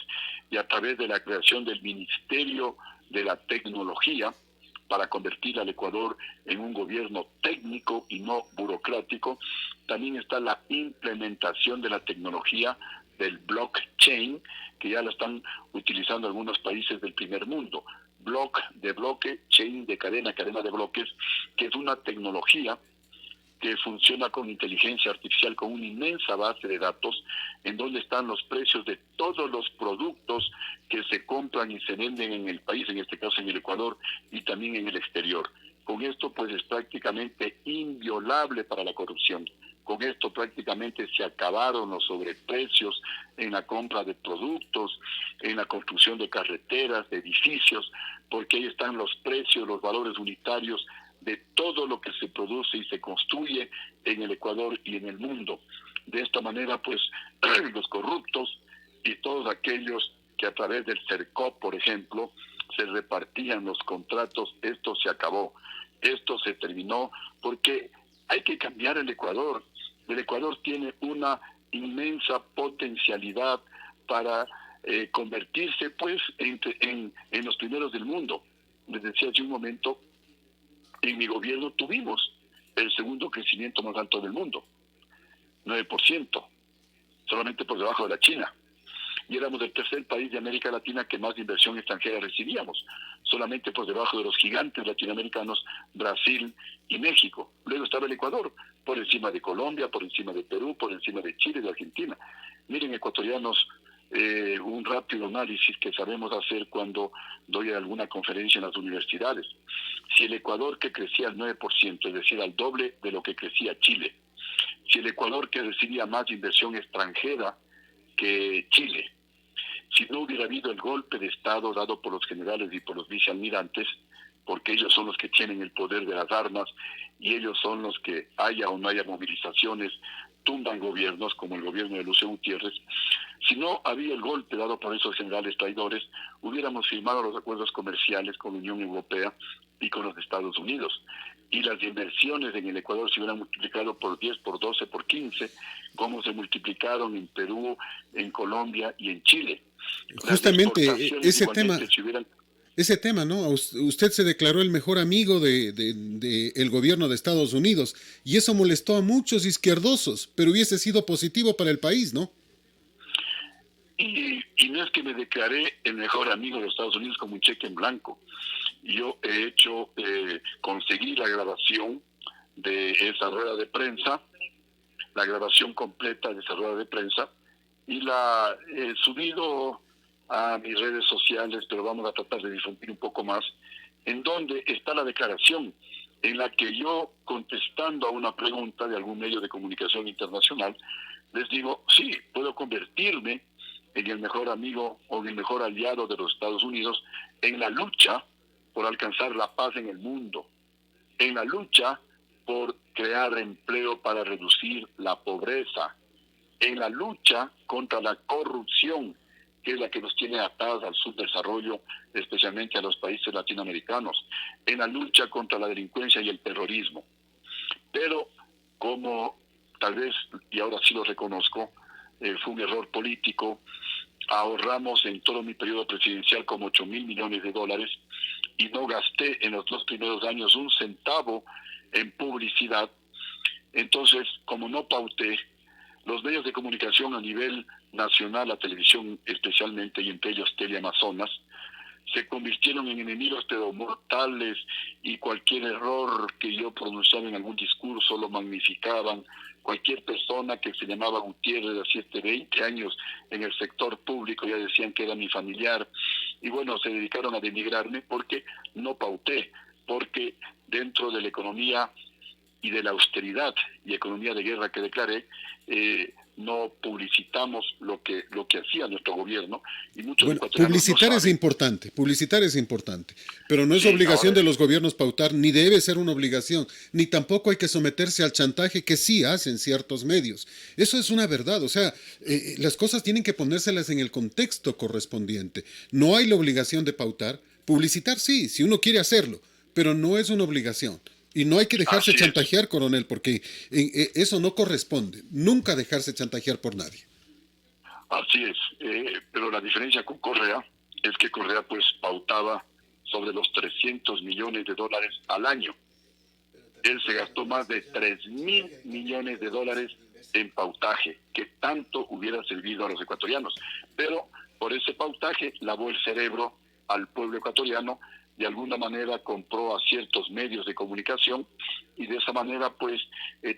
y a través de la creación del Ministerio de la Tecnología para convertir al Ecuador en un gobierno técnico y no burocrático. También está la implementación de la tecnología del blockchain, que ya la están utilizando algunos países del primer mundo. Block de bloque, chain de cadena, cadena de bloques, que es una tecnología que funciona con inteligencia artificial, con una inmensa base de datos, en donde están los precios de todos los productos que se compran y se venden en el país, en este caso en el Ecuador, y también en el exterior. Con esto, pues, es prácticamente inviolable para la corrupción. Con esto prácticamente se acabaron los sobreprecios en la compra de productos, en la construcción de carreteras, de edificios, porque ahí están los precios, los valores unitarios de todo lo que se produce y se construye en el Ecuador y en el mundo. De esta manera, pues, los corruptos y todos aquellos que a través del CERCOP, por ejemplo, se repartían los contratos, esto se acabó, esto se terminó, porque hay que cambiar el Ecuador. El Ecuador tiene una inmensa potencialidad para convertirse, pues, en los primeros del mundo. Les decía hace un momento, en mi gobierno tuvimos el segundo crecimiento más alto del mundo, 9%, solamente por debajo de la China. Y éramos el tercer país de América Latina que más inversión extranjera recibíamos, solamente por debajo de los gigantes latinoamericanos, Brasil y México. Luego estaba el Ecuador, por encima de Colombia, por encima de Perú, por encima de Chile y de Argentina. Miren, ecuatorianos, un rápido análisis que sabemos hacer cuando doy alguna conferencia en las universidades. Si el Ecuador, que crecía al 9%, es decir, al doble de lo que crecía Chile, si el Ecuador, que recibía más inversión extranjera que Chile, si no hubiera habido el golpe de Estado dado por los generales y por los vicealmirantes, porque ellos son los que tienen el poder de las armas y ellos son los que, haya o no haya movilizaciones, tumban gobiernos como el gobierno de Lucio Gutiérrez. Si no había el golpe dado por esos generales traidores, hubiéramos firmado los acuerdos comerciales con la Unión Europea y con los Estados Unidos. Y las inversiones en el Ecuador se hubieran multiplicado por 10, por 12, por 15, como se multiplicaron en Perú, en Colombia y en Chile. Justamente Hubieran... ese tema, ¿no? Usted se declaró el mejor amigo de el gobierno de Estados Unidos y eso molestó a muchos izquierdosos, pero hubiese sido positivo para el país, ¿no? Y no es que me declaré el mejor amigo de los Estados Unidos como un cheque en blanco. yo he hecho, conseguí la grabación de esa rueda de prensa, la grabación completa de esa rueda de prensa, y la he subido a mis redes sociales, pero vamos a tratar de difundir un poco más, en donde está la declaración en la que yo, contestando a una pregunta de algún medio de comunicación internacional, les digo, sí, puedo convertirme en el mejor amigo o en el mejor aliado de los Estados Unidos en la lucha por alcanzar la paz en el mundo, en la lucha por crear empleo para reducir la pobreza, en la lucha contra la corrupción, que es la que nos tiene atados al subdesarrollo, especialmente a los países latinoamericanos, en la lucha contra la delincuencia y el terrorismo. Pero como tal vez, y ahora sí lo reconozco, fue un error político, ahorramos en todo mi periodo presidencial como 8.000 millones de dólares y no gasté en los 2 primeros años un centavo en publicidad. Entonces, como no pauté, los medios de comunicación a nivel nacional, la televisión especialmente, y entre ellos Teleamazonas, se convirtieron en enemigos pero mortales, y cualquier error que yo pronunciaba en algún discurso lo magnificaban. Cualquier persona que se llamaba Gutiérrez, hacía 20 años en el sector público, ya decían que era mi familiar, y bueno, se dedicaron a denigrarme porque no pauté, porque dentro de la economía y de la austeridad y economía de guerra que declaré, no publicitamos lo que hacía nuestro gobierno, y muchos Bueno, ecuatorianos no saben. publicitar es importante, pero no es Sí, obligación ahora, de los gobiernos pautar, ni debe ser una obligación, ni tampoco hay que someterse al chantaje que sí hacen ciertos medios. Eso es una verdad, o sea, las cosas tienen que ponérselas en el contexto correspondiente. No hay la obligación de pautar, publicitar sí, si uno quiere hacerlo, pero no es una obligación. Y no hay que dejarse así es, chantajear, coronel, porque eso no corresponde. Nunca dejarse chantajear por nadie. así es. Pero la diferencia con Correa es que Correa pues pautaba sobre los 300 millones de dólares al año. Él se gastó más de 3.000 millones de dólares en pautaje, que tanto hubiera servido a los ecuatorianos. Pero por ese pautaje lavó el cerebro al pueblo ecuatoriano, de alguna manera compró a ciertos medios de comunicación, y de esa manera pues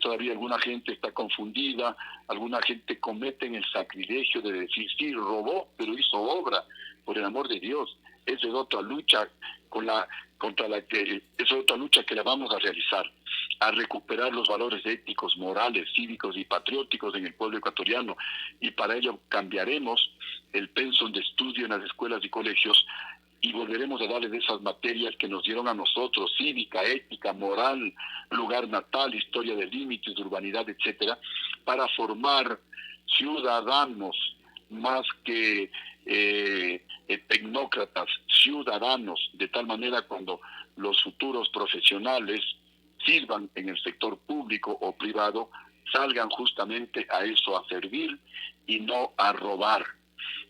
todavía alguna gente está confundida, alguna gente comete el sacrilegio de decir, sí, robó, pero hizo obra, por el amor de Dios. Esa es otra lucha es otra lucha que la vamos a realizar, a recuperar los valores éticos, morales, cívicos y patrióticos en el pueblo ecuatoriano, y para ello cambiaremos el pensum de estudio en las escuelas y colegios, y volveremos a darles esas materias que nos dieron a nosotros: cívica, ética, moral, lugar natal, historia de límites, de urbanidad, etcétera, para formar ciudadanos más que tecnócratas, ciudadanos, de tal manera cuando los futuros profesionales sirvan en el sector público o privado, salgan justamente a eso, a servir y no a robar.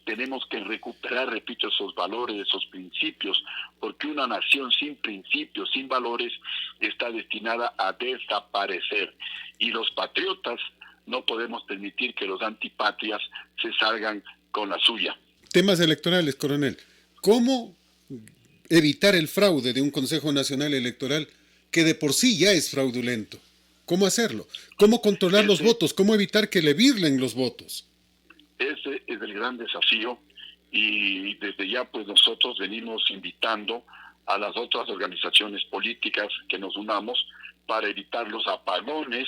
Tenemos que recuperar, repito, esos valores, esos principios, porque una nación sin principios, sin valores, está destinada a desaparecer. Y los patriotas no podemos permitir que los antipatrias se salgan con la suya. Temas electorales, coronel. ¿Cómo evitar el fraude de un Consejo Nacional Electoral que de por sí ya es fraudulento? ¿Cómo hacerlo? ¿Cómo controlar los votos? ¿Cómo evitar que le virlen los votos? Ese es el gran desafío, y desde ya pues nosotros venimos invitando a las otras organizaciones políticas que nos unamos para evitar los apagones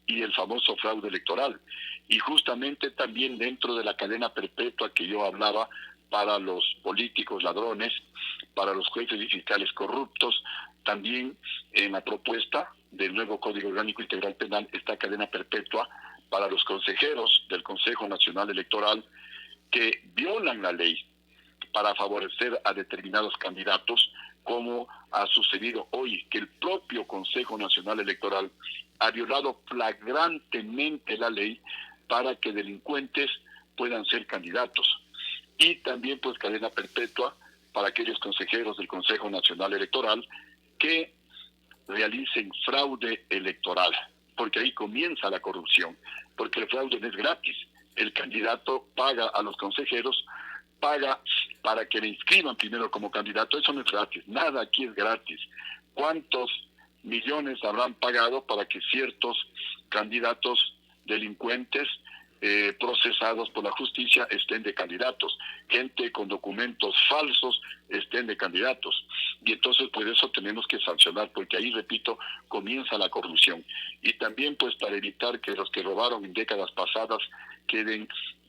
y el famoso fraude electoral. Y justamente también dentro de la cadena perpetua que yo hablaba, para los políticos ladrones, para los jueces y fiscales corruptos, también en la propuesta del nuevo Código Orgánico Integral Penal está cadena perpetua para los consejeros del Consejo Nacional Electoral que violan la ley para favorecer a determinados candidatos, como ha sucedido hoy, que el propio Consejo Nacional Electoral ha violado flagrantemente la ley para que delincuentes puedan ser candidatos. Y también pues cadena perpetua para aquellos consejeros del Consejo Nacional Electoral que realicen fraude electoral, porque ahí comienza la corrupción, porque el fraude no es gratis. El candidato paga a los consejeros, paga para que le inscriban primero como candidato. Eso no es gratis, nada aquí es gratis. ¿Cuántos millones habrán pagado para que ciertos candidatos delincuentes procesados por la justicia estén de candidatos? Gente con documentos falsos estén de candidatos. Y entonces pues eso tenemos que sancionar, porque ahí, repito, comienza la corrupción. Y también pues para evitar que los que robaron en décadas pasadas queden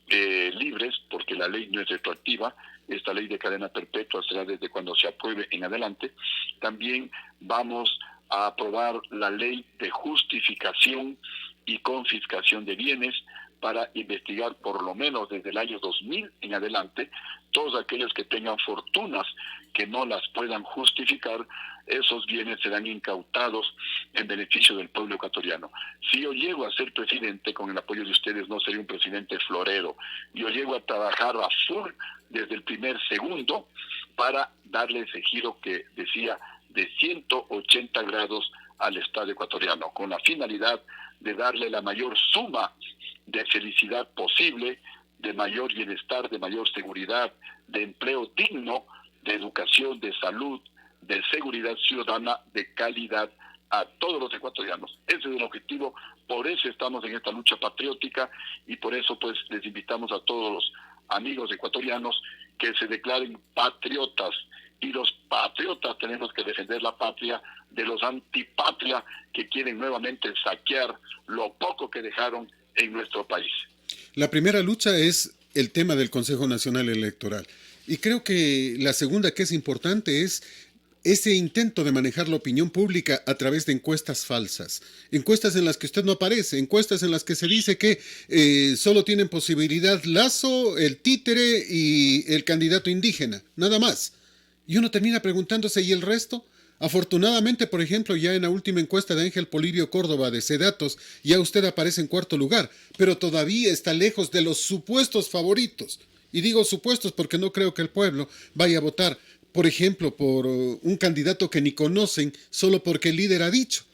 libres, porque la ley no es retroactiva, esta ley de cadena perpetua será desde cuando se apruebe en adelante. También vamos a aprobar la ley de justificación y confiscación de bienes para investigar por lo menos desde el año 2000 en adelante todos aquellos que tengan fortunas que no las puedan justificar. Esos bienes serán incautados en beneficio del pueblo ecuatoriano. Si yo llego a ser presidente, con el apoyo de ustedes, no seré un presidente florero. Yo llego a trabajar a full desde el primer segundo para darle ese giro que decía de 180 grados al Estado ecuatoriano, con la finalidad de darle la mayor suma de felicidad posible, de mayor bienestar, de mayor seguridad, de empleo digno, de educación, de salud, de seguridad ciudadana, de calidad a todos los ecuatorianos. Ese es el objetivo, por eso estamos en esta lucha patriótica y por eso pues les invitamos a todos los amigos ecuatorianos que se declaren patriotas. Y los patriotas tenemos que defender la patria de los antipatria que quieren nuevamente saquear lo poco que dejaron en nuestro país. La primera lucha es el tema del Consejo Nacional Electoral. Y creo que la segunda, que es importante, es ese intento de manejar la opinión pública a través de encuestas falsas. Encuestas en las que usted no aparece, encuestas en las que se dice que solo tienen posibilidad Lazo, el títere y el candidato indígena, nada más. Y uno termina preguntándose, ¿y el resto? Afortunadamente, por ejemplo, ya en la última encuesta de Ángel Polibio Córdoba de Cedatos, ya usted aparece en cuarto lugar, pero todavía está lejos de los supuestos favoritos. Y digo supuestos porque no creo que el pueblo vaya a votar, por ejemplo, por un candidato que ni conocen solo porque el líder ha dicho.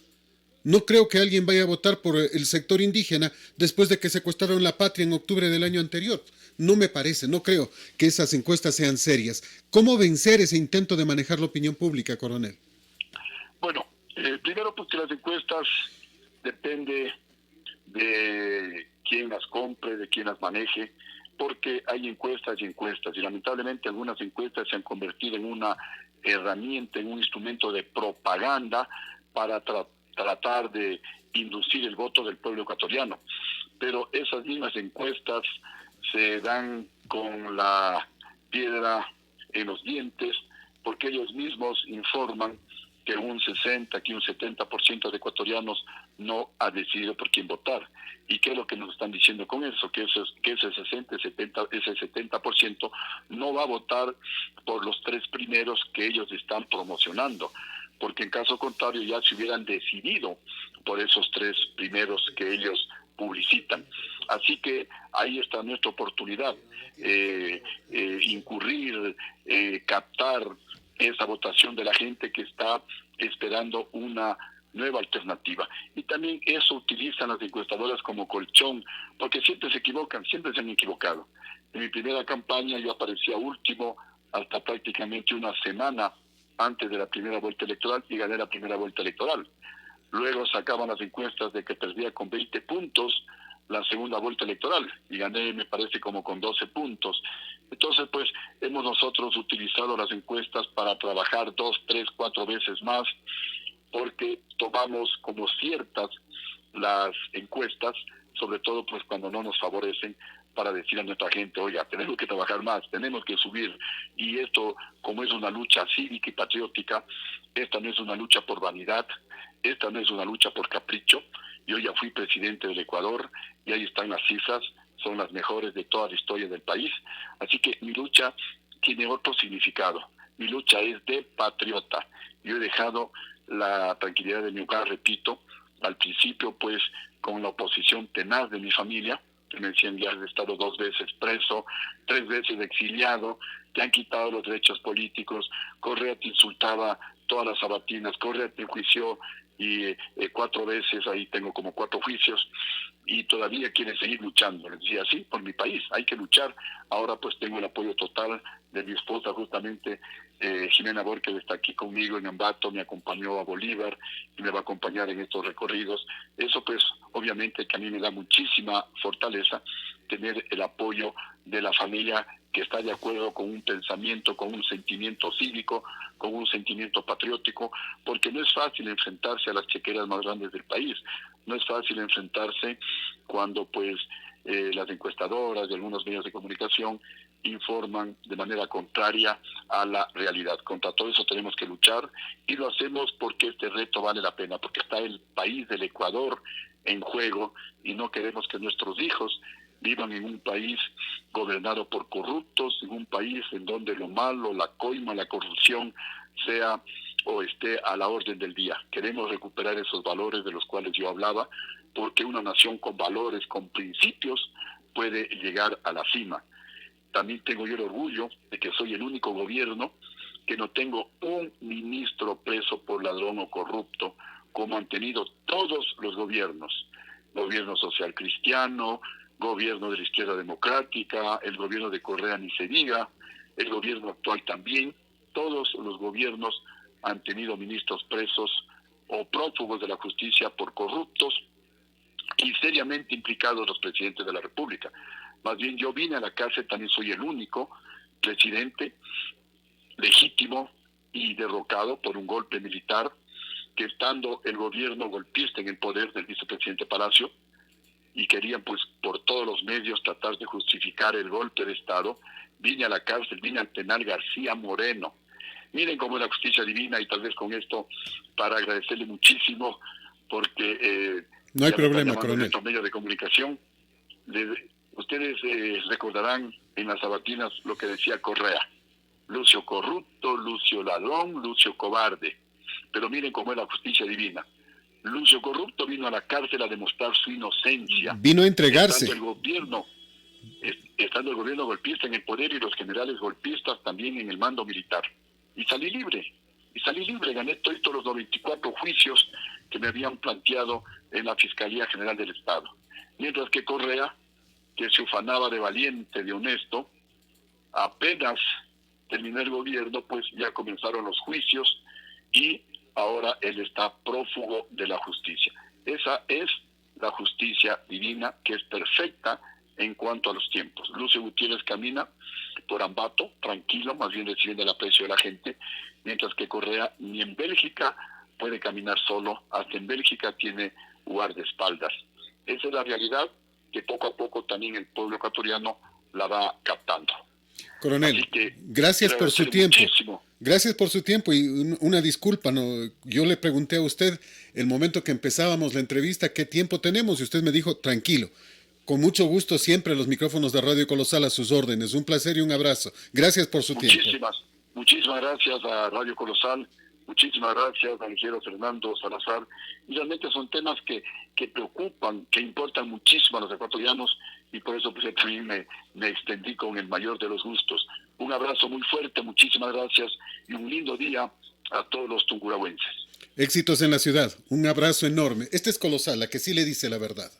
No creo que alguien vaya a votar por el sector indígena después de que secuestraron la patria en octubre del año anterior. No me parece, no creo que esas encuestas sean serias. ¿Cómo vencer ese intento de manejar la opinión pública, coronel? Bueno, primero porque las encuestas depende de quién las compre, de quién las maneje, porque hay encuestas y encuestas, y lamentablemente algunas encuestas se han convertido en una herramienta, en un instrumento de propaganda para tratar de inducir el voto del pueblo ecuatoriano. Pero esas mismas encuestas se dan con la piedra en los dientes, porque ellos mismos informan que un 60, que un 70% de ecuatorianos no ha decidido por quién votar. ¿Y qué es lo que nos están diciendo con eso? Que ese 60, ese 70% no va a votar por los tres primeros que ellos están promocionando, porque en caso contrario ya se hubieran decidido por esos tres primeros que ellos publicitan. Así que ahí está nuestra oportunidad, incurrir, captar esa votación de la gente que está esperando una nueva alternativa. Y también eso utilizan las encuestadoras como colchón, porque siempre se equivocan, siempre se han equivocado. En mi primera campaña yo aparecía último hasta prácticamente una semana antes de la primera vuelta electoral y gané la primera vuelta electoral. Luego sacaban las encuestas de que perdía con 20 puntos la segunda vuelta electoral y gané, me parece, como con 12 puntos. Entonces, pues, hemos nosotros utilizado las encuestas para trabajar 2, 3, 4 veces más, porque tomamos como ciertas las encuestas, sobre todo pues cuando no nos favorecen, para decir a nuestra gente, oiga, tenemos que trabajar más, tenemos que subir. Y esto, como es una lucha cívica y patriótica, esta no es una lucha por vanidad, esta no es una lucha por capricho. Yo ya fui presidente del Ecuador y ahí están las cifras, son las mejores de toda la historia del país. Así que mi lucha tiene otro significado. Mi lucha es de patriota. Yo he dejado la tranquilidad de mi hogar, repito, al principio pues con la oposición tenaz de mi familia, que me decían ya has estado 2 veces preso, 3 veces exiliado, te han quitado los derechos políticos, Correa te insultaba todas las sabatinas, Correa te enjuició y 4 veces, ahí tengo como 4 juicios, y todavía quieren seguir luchando. Les decía, sí, por mi país, hay que luchar. Ahora pues tengo el apoyo total de mi esposa, justamente Jimena Borges está aquí conmigo en Ambato, me acompañó a Bolívar y me va a acompañar en estos recorridos. Eso pues obviamente que a mí me da muchísima fortaleza tener el apoyo de la familia que está de acuerdo con un pensamiento, con un sentimiento cívico, con un sentimiento patriótico, porque no es fácil enfrentarse a las chequeras más grandes del país, no es fácil enfrentarse cuando pues las encuestadoras y algunos medios de comunicación informan de manera contraria a la realidad. Contra todo eso tenemos que luchar y lo hacemos porque este reto vale la pena, porque está el país del Ecuador en juego y no queremos que nuestros hijos vivan en un país gobernado por corruptos, en un país en donde lo malo, la coima, la corrupción sea o esté a la orden del día. Queremos recuperar esos valores de los cuales yo hablaba, porque una nación con valores, con principios, puede llegar a la cima. También tengo yo el orgullo de que soy el único gobierno que no tengo un ministro preso por ladrón o corrupto, como han tenido todos los gobiernos. Gobierno social cristiano, gobierno de la izquierda democrática, el gobierno de Correa ni se diga, el gobierno actual también. Todos los gobiernos han tenido ministros presos o prófugos de la justicia por corruptos y seriamente implicados los presidentes de la República. Más bien yo vine a la cárcel, también soy el único presidente legítimo y derrocado por un golpe militar, que estando el gobierno golpista en el poder del vicepresidente Palacio, y querían pues por todos los medios tratar de justificar el golpe de Estado, vine a la cárcel, vine al penal García Moreno. Miren cómo es la justicia divina, y tal vez con esto para agradecerle muchísimo, porque no hay problema, coronel. En medios de comunicación, ustedes recordarán en las sabatinas lo que decía Correa: Lucio corrupto, Lucio ladrón, Lucio cobarde. Pero miren cómo es la justicia divina. Lucio corrupto vino a la cárcel a demostrar su inocencia. Vino a entregarse. Estando el gobierno golpista en el poder y los generales golpistas también en el mando militar. Y salí libre. Gané todos los 94 juicios que me habían planteado en la Fiscalía General del Estado. Mientras que Correa, que se ufanaba de valiente, de honesto, apenas terminó el gobierno, pues ya comenzaron los juicios y ahora él está prófugo de la justicia. Esa es la justicia divina, que es perfecta en cuanto a los tiempos. Lucio Gutiérrez camina por Ambato, tranquilo, más bien recibiendo el aprecio de la gente, mientras que Correa ni en Bélgica puede caminar solo, hasta en Bélgica tiene guardaespaldas. Esa es la realidad que poco a poco también el pueblo ecuatoriano la va captando. Coronel, gracias por su tiempo. Muchísimo. Gracias por su tiempo y una disculpa, ¿no? Yo le pregunté a usted el momento que empezábamos la entrevista qué tiempo tenemos y usted me dijo tranquilo. Con mucho gusto siempre los micrófonos de Radio Colosal a sus órdenes. Un placer y un abrazo. Gracias por su tiempo. Muchísimas gracias a Radio Colosal. Muchísimas gracias al ingeniero Fernando Salazar. Y realmente son temas que preocupan, que importan muchísimo a los ecuatorianos, y por eso pues yo también me extendí con el mayor de los gustos. Un abrazo muy fuerte, muchísimas gracias y un lindo día a todos los tungurahuenses. Éxitos en la ciudad, un abrazo enorme. Este es Colosal, la que sí le dice la verdad.